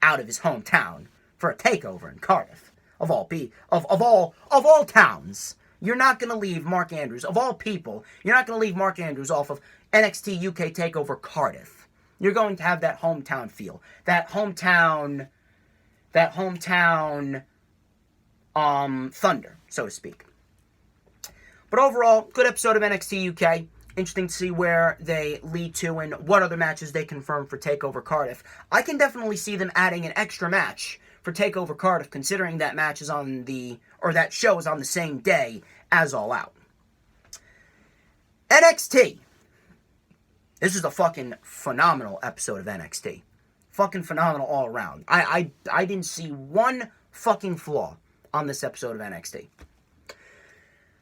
out of his hometown for a takeover in Cardiff. Of all towns. You're not going to leave Mark Andrews, of all people, you're not going to leave Mark Andrews off of NXT UK TakeOver Cardiff. You're going to have that hometown feel. That hometown thunder, so to speak. But overall, good episode of NXT UK. Interesting to see where they lead to and what other matches they confirm for TakeOver Cardiff. I can definitely see them adding an extra match for TakeOver Cardiff, considering that match is that show is on the same day as All Out. NXT. This is a fucking phenomenal episode of NXT. Fucking phenomenal all around. I didn't see one fucking flaw on this episode of NXT.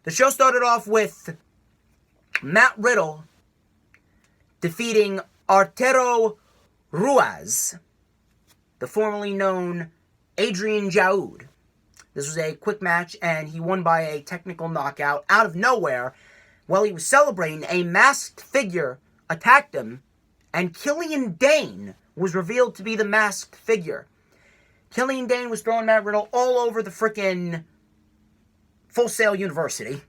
The show started off with Matt Riddle defeating Arturo Ruiz, the formerly known Adrian Jaoud. This was a quick match, and he won by a technical knockout out of nowhere. While he was celebrating, a masked figure attacked him, and Killian Dane was revealed to be the masked figure. Killian Dane was throwing Matt Riddle all over the frickin' Full Sail University.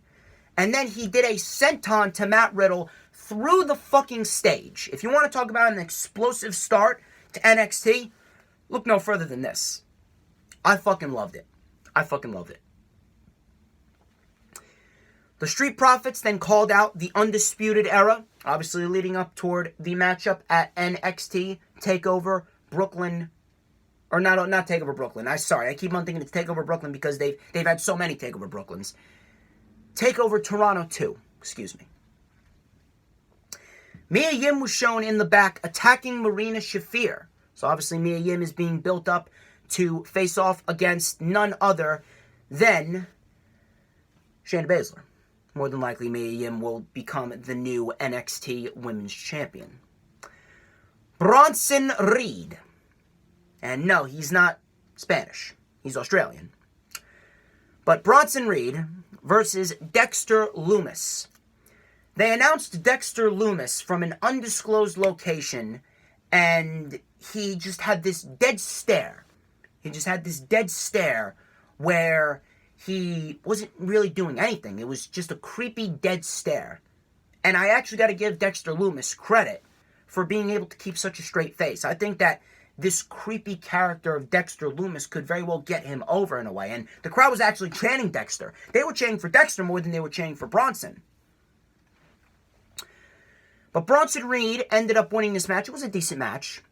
And then he did a senton to Matt Riddle through the fucking stage. If you want to talk about an explosive start to NXT, look no further than this. I fucking loved it. The Street Profits then called out the Undisputed Era, obviously leading up toward the matchup at NXT TakeOver Brooklyn. Or not TakeOver Brooklyn. I keep on thinking it's TakeOver Brooklyn because they've had so many TakeOver Brooklyns. TakeOver Toronto 2, excuse me. Mia Yim was shown in the back attacking Marina Shafir. So obviously Mia Yim is being built up to face off against none other than Shayna Baszler. More than likely, Mia Yim will become the new NXT Women's Champion. Bronson Reed. And no, he's not Spanish. He's Australian. But Bronson Reed versus Dexter Lumis. They announced Dexter Lumis from an undisclosed location, and he just had this dead stare. He just had this dead stare where he wasn't really doing anything. It was just a creepy dead stare. And I actually got to give Dexter Lumis credit for being able to keep such a straight face. I think that this creepy character of Dexter Lumis could very well get him over in a way. And the crowd was actually chanting Dexter. They were chanting for Dexter more than they were chanting for Bronson. But Bronson Reed ended up winning this match. It was a decent match.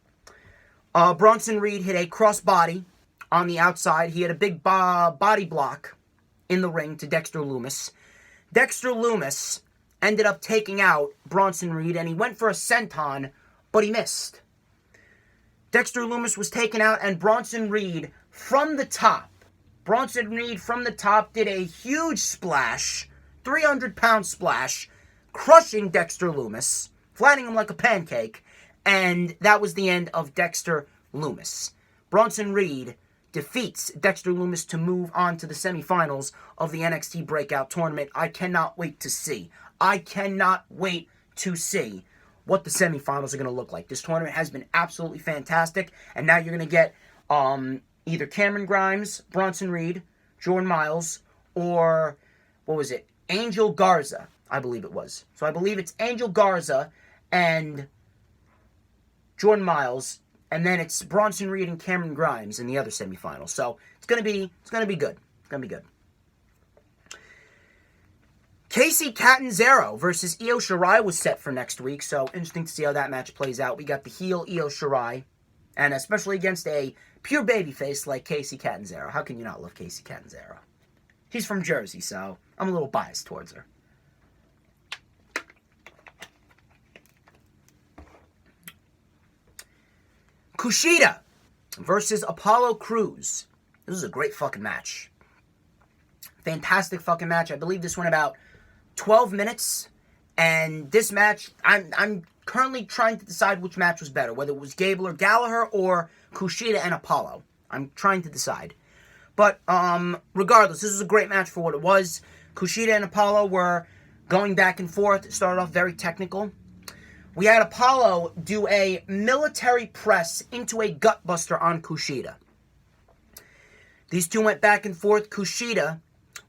Bronson Reed hit a crossbody on the outside. He had a big body block in the ring to Dexter Lumis. Dexter Lumis ended up taking out Bronson Reed, and he went for a senton, but he missed. Dexter Lumis was taken out, and Bronson Reed from the top did a huge splash, 300-pound splash, crushing Dexter Lumis, flattening him like a pancake, and that was the end of Dexter Lumis. Bronson Reed defeats Dexter Lumis to move on to the semifinals of the NXT Breakout Tournament. I cannot wait to see. I cannot wait to see what the semifinals are going to look like. This tournament has been absolutely fantastic, and now you're going to get either Cameron Grimes, Bronson Reed, Jordan Miles, or, what was it, Angel Garza, I believe it was. So I believe it's Angel Garza and Jordan Miles, and then it's Bronson Reed and Cameron Grimes in the other semifinal. So it's gonna be good. It's gonna be good. Casey Catanzaro versus Io Shirai was set for next week, so interesting to see how that match plays out. We got the heel Io Shirai, and especially against a pure babyface like Casey Catanzaro. How can you not love Casey Catanzaro? She's from Jersey, so I'm a little biased towards her. Kushida versus Apollo Crews. This was a great fucking match. Fantastic fucking match. I believe this went about 12 minutes. And this match, I'm currently trying to decide which match was better. Whether it was Gable or Gallagher or Kushida and Apollo. I'm trying to decide. But regardless, this was a great match for what it was. Kushida and Apollo were going back and forth. It started off very technical. We had Apollo do a military press into a gutbuster on Kushida. These two went back and forth. Kushida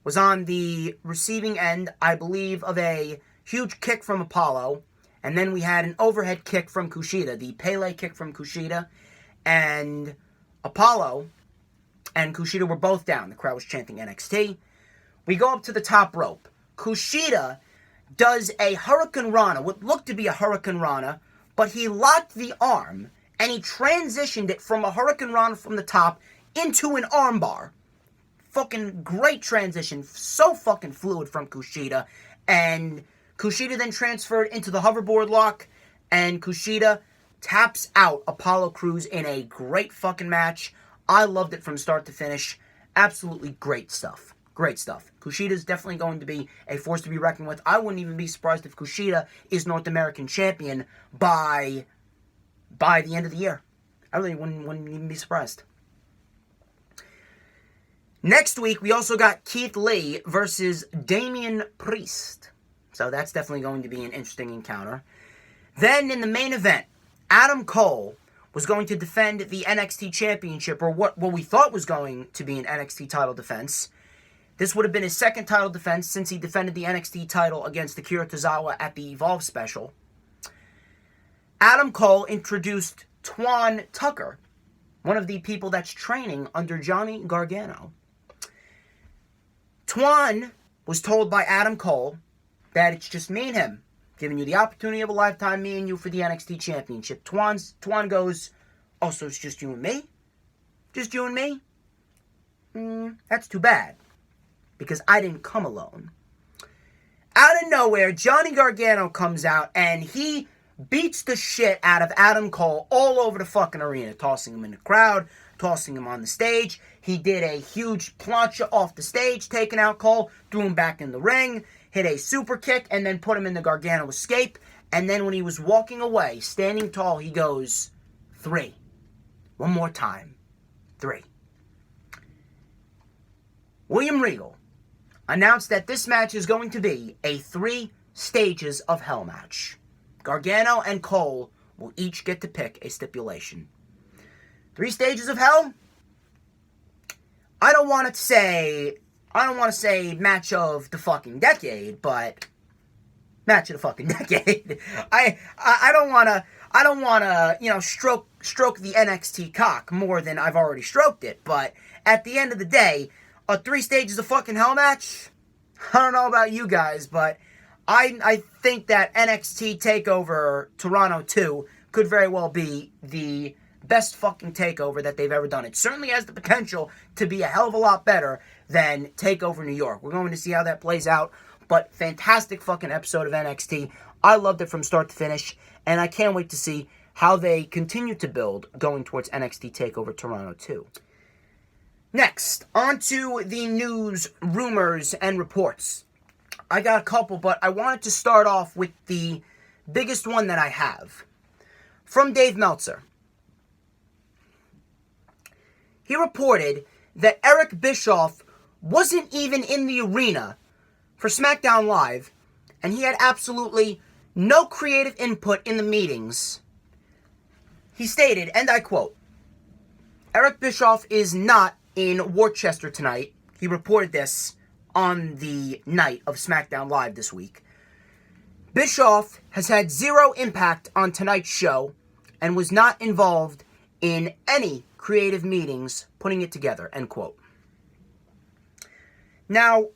was on the receiving end, I believe, of a huge kick from Apollo. And then we had an overhead kick from Kushida, the Pele kick from Kushida. And Apollo and Kushida were both down. The crowd was chanting NXT. We go up to the top rope. Kushida does a Hurricane Rana, what looked to be a Hurricane Rana, but he locked the arm, and he transitioned it from a Hurricane Rana from the top into an armbar. Fucking great transition, so fucking fluid from Kushida, and Kushida then transferred into the hoverboard lock, and Kushida taps out Apollo Crews in a great fucking match. I loved it from start to finish. Absolutely great stuff. Great stuff. Kushida is definitely going to be a force to be reckoned with. I wouldn't even be surprised if Kushida is North American champion by the end of the year. I really wouldn't even be surprised. Next week, we also got Keith Lee versus Damian Priest. So that's definitely going to be an interesting encounter. Then in the main event, Adam Cole was going to defend the NXT Championship, or what we thought was going to be an NXT title defense. This would have been his second title defense since he defended the NXT title against Akira Tozawa at the Evolve special. Adam Cole introduced Twan Tucker, one of the people that's training under Johnny Gargano. Twan was told by Adam Cole that it's just me and him, giving you the opportunity of a lifetime, me and you for the NXT Championship. Twan goes, oh, so it's just you and me? Just you and me? That's too bad, because I didn't come alone. Out of nowhere, Johnny Gargano comes out, and he beats the shit out of Adam Cole all over the fucking arena, tossing him in the crowd, tossing him on the stage. He did a huge plancha off the stage, taking out Cole, threw him back in the ring, hit a super kick, and then put him in the Gargano escape. And then when he was walking away, standing tall, he goes, 3. One more time. 3. William Regal announced that this match is going to be a 3 stages of hell match. Gargano and Cole will each get to pick a stipulation. 3 stages of hell? I don't want to say match of the fucking decade, but match of the fucking decade. I don't wanna stroke the NXT cock more than I've already stroked it, but at the end of the day, a 3 stages of fucking hell match? I don't know about you guys, but I think that NXT TakeOver Toronto 2 could very well be the best fucking takeover that they've ever done. It certainly has the potential to be a hell of a lot better than TakeOver New York. We're going to see how that plays out, but fantastic fucking episode of NXT. I loved it from start to finish, and I can't wait to see how they continue to build going towards NXT TakeOver Toronto 2. Next, on to the news, rumors, and reports. I got a couple, but I wanted to start off with the biggest one that I have. From Dave Meltzer. He reported that Eric Bischoff wasn't even in the arena for SmackDown Live, and he had absolutely no creative input in the meetings. He stated, and I quote, Eric Bischoff is not in Worcester tonight. He reported this on the night of SmackDown Live this week. Bischoff has had 0 impact on tonight's show and was not involved in any creative meetings putting it together, end quote. Now,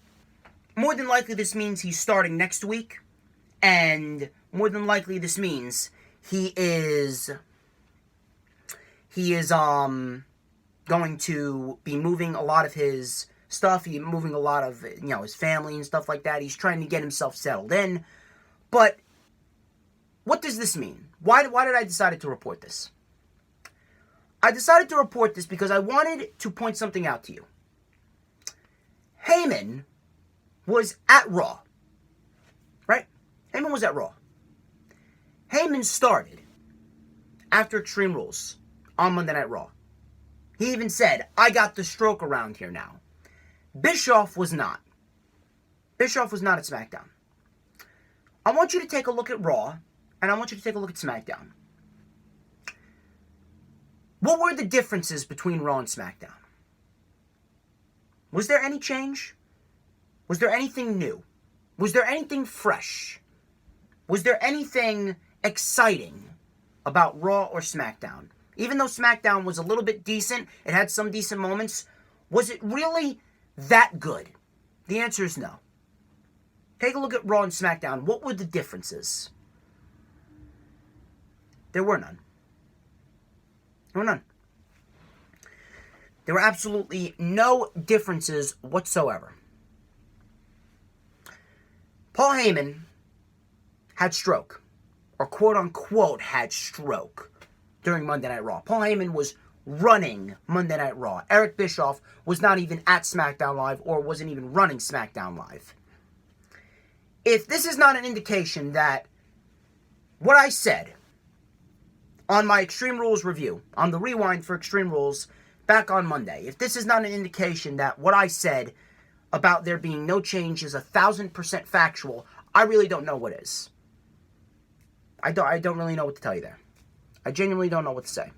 more than likely this means he's starting next week, and more than likely this means he is going to be moving a lot of his stuff. He's moving a lot of, his family and stuff like that. He's trying to get himself settled in. But what does this mean? Why did I decide to report this? I decided to report this because I wanted to point something out to you. Heyman was at Raw. Right? Heyman was at Raw. Heyman started after Extreme Rules on Monday Night Raw. He even said, I got the stroke around here now. Bischoff was not. Bischoff was not at SmackDown. I want you to take a look at Raw, and I want you to take a look at SmackDown. What were the differences between Raw and SmackDown? Was there any change? Was there anything new? Was there anything fresh? Was there anything exciting about Raw or SmackDown? Even though SmackDown was a little bit decent, it had some decent moments, was it really that good? The answer is no. Take a look at Raw and SmackDown. What were the differences? There were none. There were none. There were absolutely no differences whatsoever. Paul Heyman had stroke, or quote-unquote had stroke, during Monday Night Raw. Paul Heyman was running Monday Night Raw. Eric Bischoff was not even at SmackDown Live, or wasn't even running SmackDown Live. If this is not an indication that what I said on my Extreme Rules review, on the rewind for Extreme Rules back on Monday, if this is not an indication that what I said about there being no change is 1,000% factual, I really don't know what is. I don't really know what to tell you there. I genuinely don't know what to say.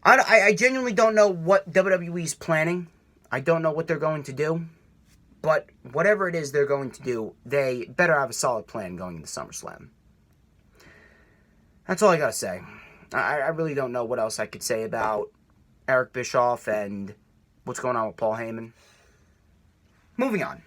I genuinely don't know what WWE's planning. I don't know what they're going to do. But whatever it is they're going to do, they better have a solid plan going into SummerSlam. That's all I gotta say. I really don't know what else I could say about Eric Bischoff and what's going on with Paul Heyman. Moving on.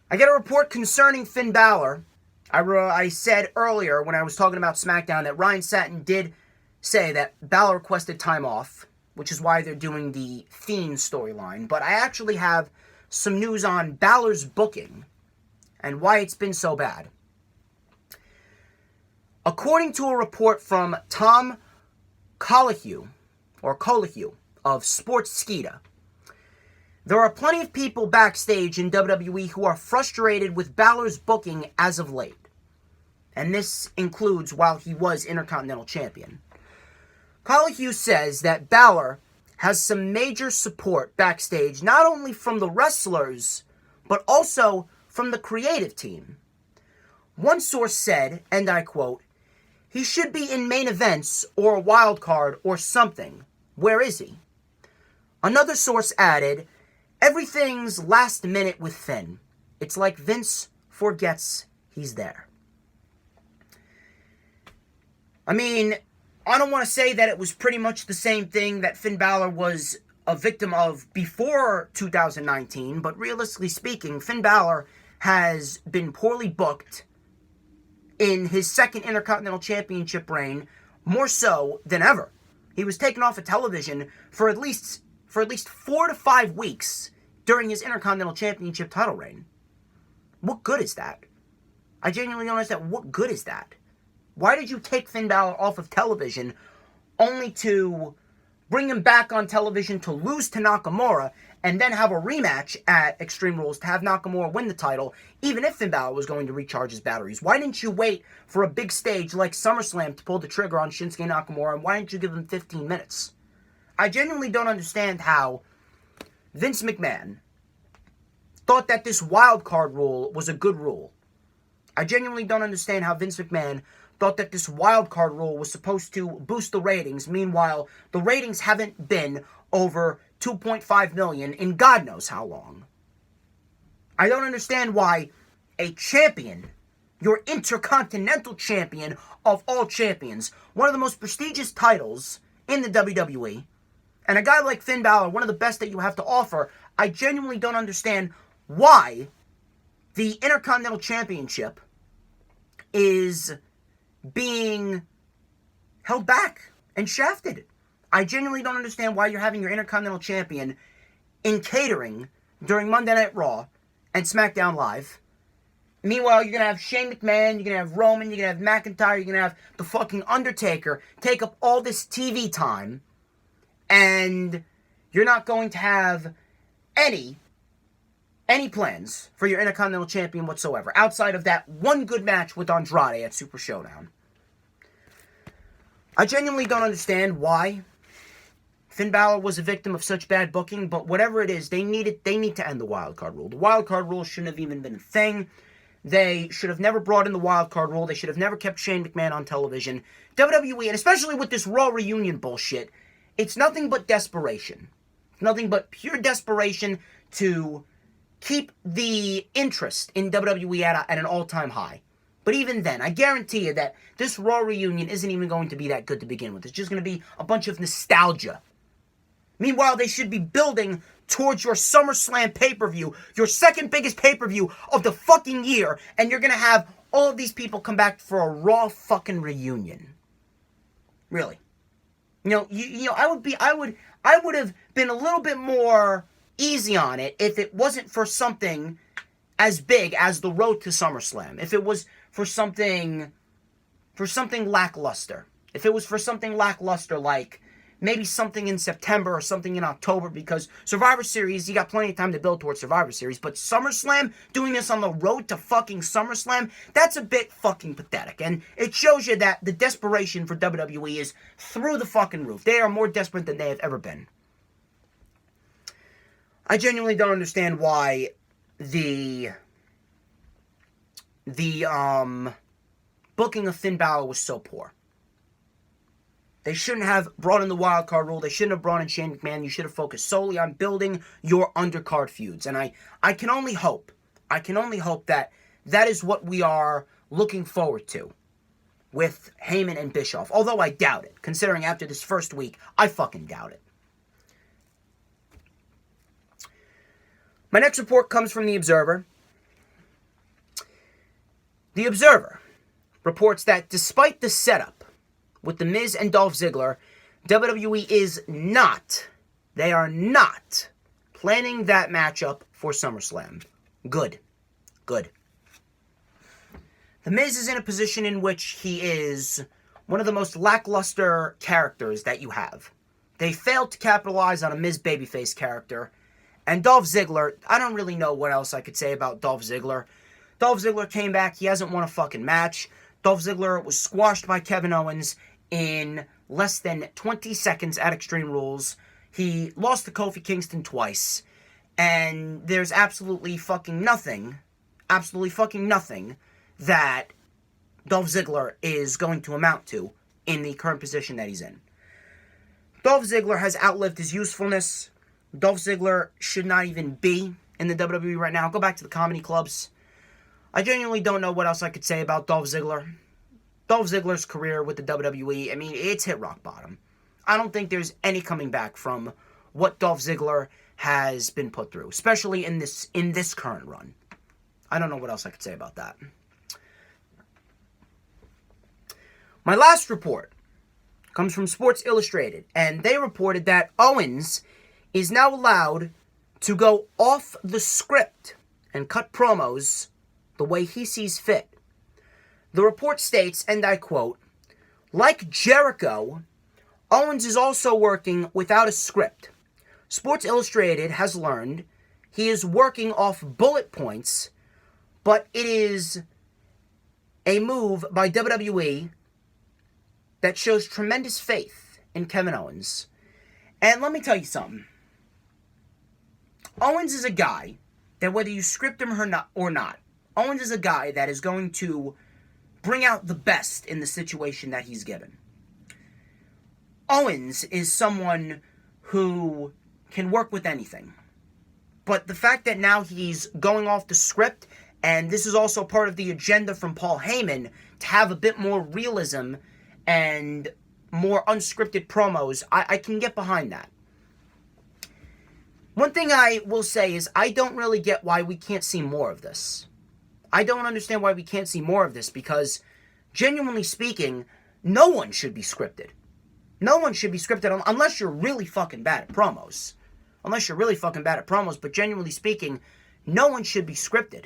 I get a report concerning Finn Balor. I said earlier when I was talking about SmackDown that Ryan Satin did say that Balor requested time off, which is why they're doing the Fiend storyline. But I actually have some news on Balor's booking and why it's been so bad. According to a report from Tom Colohue of Sportskeeda, there are plenty of people backstage in WWE who are frustrated with Balor's booking as of late. And this includes while he was Intercontinental Champion. Colohue says that Balor has some major support backstage, not only from the wrestlers, but also from the creative team. One source said, and I quote, "He should be in main events or a wild card or something. Where is he?" Another source added, "Everything's last minute with Finn. It's like Vince forgets he's there." I mean, I don't want to say that it was pretty much the same thing that Finn Balor was a victim of before 2019, but realistically speaking, Finn Balor has been poorly booked in his second Intercontinental Championship reign, more so than ever. He was taken off of television for at least 4 to 5 weeks during his Intercontinental Championship title reign. What good is that? I genuinely don't understand. What good is that? Why did you take Finn Balor off of television only to bring him back on television to lose to Nakamura and then have a rematch at Extreme Rules to have Nakamura win the title, even if Finn Balor was going to recharge his batteries? Why didn't you wait for a big stage like SummerSlam to pull the trigger on Shinsuke Nakamura, and why didn't you give him 15 minutes? I genuinely don't understand how Vince McMahon thought that this wild card rule was a good rule. I genuinely don't understand how Vince McMahon thought that this wild card rule was supposed to boost the ratings. Meanwhile, the ratings haven't been over 2.5 million in God knows how long. I don't understand why a champion, your Intercontinental Champion of all champions, one of the most prestigious titles in the WWE, and a guy like Finn Balor, one of the best that you have to offer, I genuinely don't understand why the Intercontinental Championship is being held back and shafted. I genuinely don't understand why you're having your Intercontinental Champion in catering during Monday Night Raw and SmackDown Live. Meanwhile, you're going to have Shane McMahon, you're going to have Roman, you're going to have McIntyre, you're going to have the fucking Undertaker take up all this TV time, and you're not going to have any plans for your Intercontinental Champion whatsoever, outside of that one good match with Andrade at Super Showdown. I genuinely don't understand why Finn Balor was a victim of such bad booking, but whatever it is, they need to end the wildcard rule. The wildcard rule shouldn't have even been a thing. They should have never brought in the wildcard rule. They should have never kept Shane McMahon on television. WWE, and especially with this Raw reunion bullshit, it's nothing but desperation. Nothing but pure desperation to keep the interest in WWE at an all-time high. But even then, I guarantee you that this Raw reunion isn't even going to be that good to begin with. It's just going to be a bunch of nostalgia. Meanwhile, they should be building towards your SummerSlam pay-per-view, your second biggest pay-per-view of the fucking year, and you're going to have all of these people come back for a Raw fucking reunion. Really. I would have been a little bit more easy on it if it wasn't for something as big as the road to SummerSlam. If it was for something lackluster. If it was for something lackluster like maybe something in September or something in October, because Survivor Series, you got plenty of time to build towards Survivor Series, but SummerSlam, doing this on the road to fucking SummerSlam, that's a bit fucking pathetic. And it shows you that the desperation for WWE is through the fucking roof. They are more desperate than they have ever been. I genuinely don't understand why the booking of Finn Balor was so poor. They shouldn't have brought in the wildcard rule. They shouldn't have brought in Shane McMahon. You should have focused solely on building your undercard feuds. And I can only hope that that is what we are looking forward to with Heyman and Bischoff. Although I doubt it. Considering after this first week, I fucking doubt it. My next report comes from The Observer. The Observer reports that despite the setup with The Miz and Dolph Ziggler, WWE is not planning that matchup for SummerSlam. Good. Good. The Miz is in a position in which he is one of the most lackluster characters that you have. They failed to capitalize on a Miz babyface character. And Dolph Ziggler, I don't really know what else I could say about Dolph Ziggler. Dolph Ziggler came back. He hasn't won a fucking match. Dolph Ziggler was squashed by Kevin Owens in less than 20 seconds at Extreme Rules. He lost to Kofi Kingston twice. And there's absolutely fucking nothing that Dolph Ziggler is going to amount to in the current position that he's in. Dolph Ziggler has outlived his usefulness. Dolph Ziggler should not even be in the WWE right now. Go back to the comedy clubs. I genuinely don't know what else I could say about Dolph Ziggler. Dolph Ziggler's career with the WWE, I mean, it's hit rock bottom. I don't think there's any coming back from what Dolph Ziggler has been put through, especially in this current run. I don't know what else I could say about that. My last report comes from Sports Illustrated, and they reported that Owens is now allowed to go off the script and cut promos the way he sees fit. The report states, and I quote, "Like Jericho, Owens is also working without a script. Sports Illustrated has learned he is working off bullet points, but it is a move by WWE that shows tremendous faith in Kevin Owens." And let me tell you something. Owens is a guy that whether you script him or not, Owens is a guy that is going to bring out the best in the situation that he's given. Owens is someone who can work with anything. But the fact that now he's going off the script, and this is also part of the agenda from Paul Heyman, to have a bit more realism and more unscripted promos, I can get behind that. One thing I will say is I don't really get why we can't see more of this. I don't understand why we can't see more of this because, genuinely speaking, no one should be scripted. No one should be scripted unless you're really fucking bad at promos. But genuinely speaking, no one should be scripted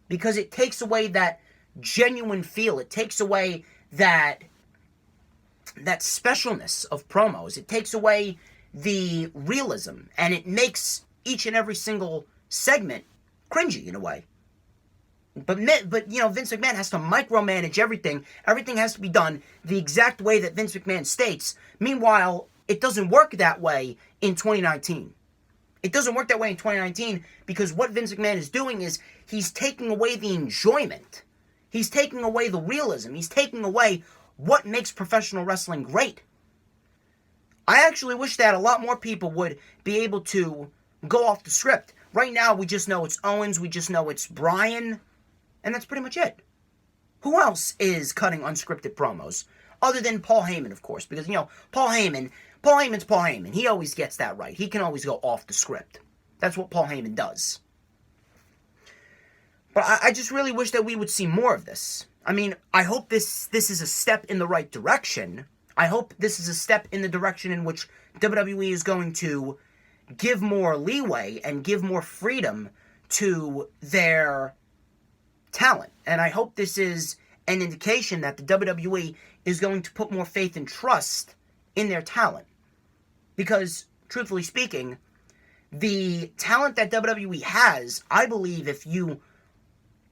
because it takes away that genuine feel. It takes away that specialness of promos. It takes away the realism, and it makes each and every single segment cringy in a way. But Vince McMahon has to micromanage everything. Everything has to be done the exact way that Vince McMahon states. Meanwhile, it doesn't work that way in 2019. It doesn't work that way in 2019 because what Vince McMahon is doing is he's taking away the enjoyment. He's taking away the realism. He's taking away what makes professional wrestling great. I actually wish that a lot more people would be able to go off the script. Right now, we just know it's Owens. We just know it's Bryan. And that's pretty much it. Who else is cutting unscripted promos? Other than Paul Heyman, of course. Because, Paul Heyman's Paul Heyman. He always gets that right. He can always go off the script. That's what Paul Heyman does. But I just really wish that we would see more of this. I mean, I hope this is a step in the right direction. I hope this is a step in the direction in which WWE is going to give more leeway and give more freedom to their talent. And I hope this is an indication that the WWE is going to put more faith and trust in their talent. Because, truthfully speaking, the talent that WWE has, I believe if you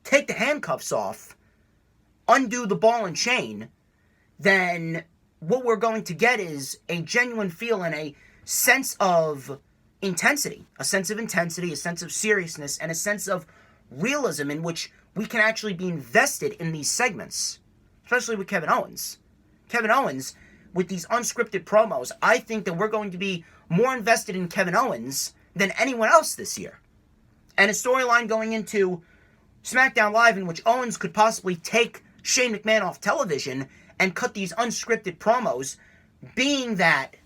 take the handcuffs off, undo the ball and chain, then what we're going to get is a genuine feel and a sense of intensity. A sense of intensity, a sense of seriousness, and a sense of realism in which we can actually be invested in these segments. Especially with Kevin Owens. Kevin Owens, with these unscripted promos, I think that we're going to be more invested in Kevin Owens than anyone else this year. And a storyline going into SmackDown Live in which Owens could possibly take Shane McMahon off television and cut these unscripted promos, being that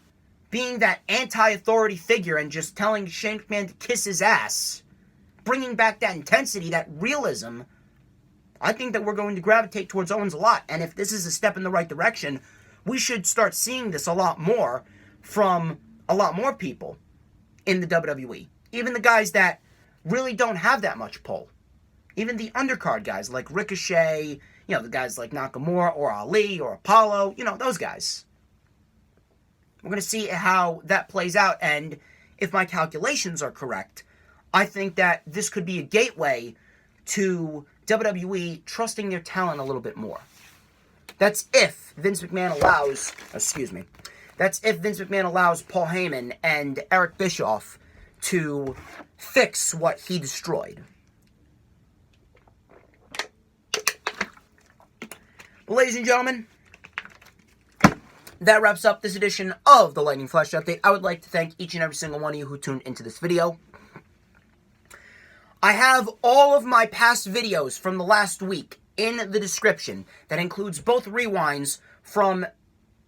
anti-authority figure and just telling Shane McMahon to kiss his ass, bringing back that intensity, that realism, I think that we're going to gravitate towards Owens a lot. And if this is a step in the right direction, we should start seeing this a lot more from a lot more people in the WWE. Even the guys that really don't have that much pull. Even the undercard guys like Ricochet, the guys like Nakamura or Ali or Apollo, those guys. We're going to see how that plays out, and if my calculations are correct, I think that this could be a gateway to WWE trusting their talent a little bit more. That's if Vince McMahon allows, Paul Heyman and Eric Bischoff to fix what he destroyed. But ladies and gentlemen, that wraps up this edition of the Lightning Flash Update. I would like to thank each and every single one of you who tuned into this video. I have all of my past videos from the last week in the description. That includes both rewinds from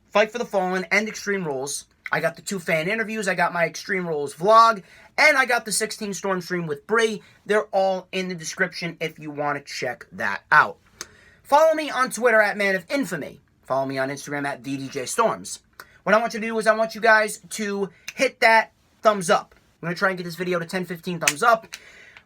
Fight for the Fallen and Extreme Rules. I got the 2 fan interviews, I got my Extreme Rules vlog, and I got the 16 StormsStream with Brie. They're all in the description if you want to check that out. Follow me on Twitter at Man of Infamy. Follow me on Instagram at TheDJStorms. What I want you to do is I want you guys to hit that thumbs up. I'm going to try and get this video to 10, 15 thumbs up.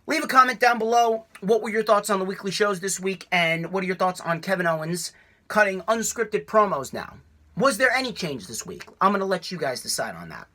Leave a comment down below. What were your thoughts on the weekly shows this week? And what are your thoughts on Kevin Owens cutting unscripted promos now? Was there any change this week? I'm going to let you guys decide on that.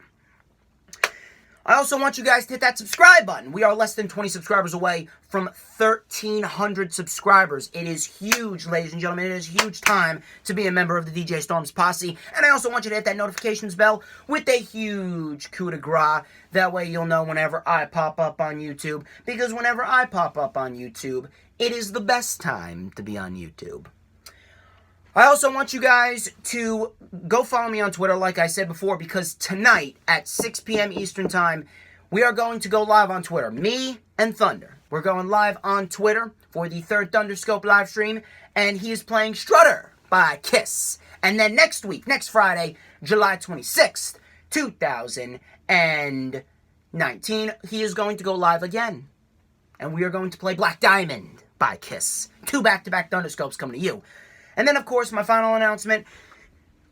I also want you guys to hit that subscribe button. We are less than 20 subscribers away from 1,300 subscribers. It is huge, ladies and gentlemen. It is huge time to be a member of the DJ Storms posse. And I also want you to hit that notifications bell with a huge coup de grace. That way you'll know whenever I pop up on YouTube. Because whenever I pop up on YouTube, it is the best time to be on YouTube. I also want you guys to go follow me on Twitter, like I said before, because tonight at 6 p.m. Eastern Time, we are going to go live on Twitter. Me and Thunder. We're going live on Twitter for the 3rd Thunderscope live stream, and he is playing Strutter by Kiss. And then next week, next Friday, July 26th, 2019, he is going to go live again. And we are going to play Black Diamond by Kiss. 2 back-to-back Thunderscopes coming to you. And then, of course, my final announcement,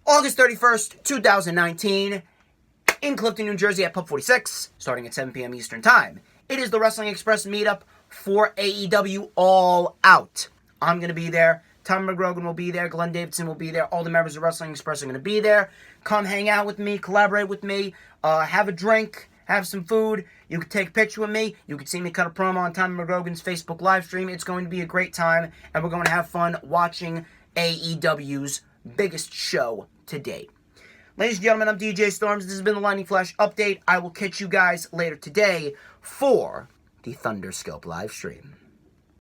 August 31st, 2019, in Clifton, New Jersey at Pub 46, starting at 7 p.m. Eastern Time. It is the Wrestling Express meetup for AEW All Out. I'm going to be there. Tom McGrogan will be there. Glenn Davidson will be there. All the members of Wrestling Express are going to be there. Come hang out with me, collaborate with me, have a drink, have some food. You can take a picture with me. You can see me cut a promo on Tom McGrogan's Facebook live stream. It's going to be a great time, and we're going to have fun watching AEW's biggest show to date. Ladies and gentlemen, I'm DJ Storms. This has been the Lightning Flash Update. I will catch you guys later today for the Thunderscope live stream.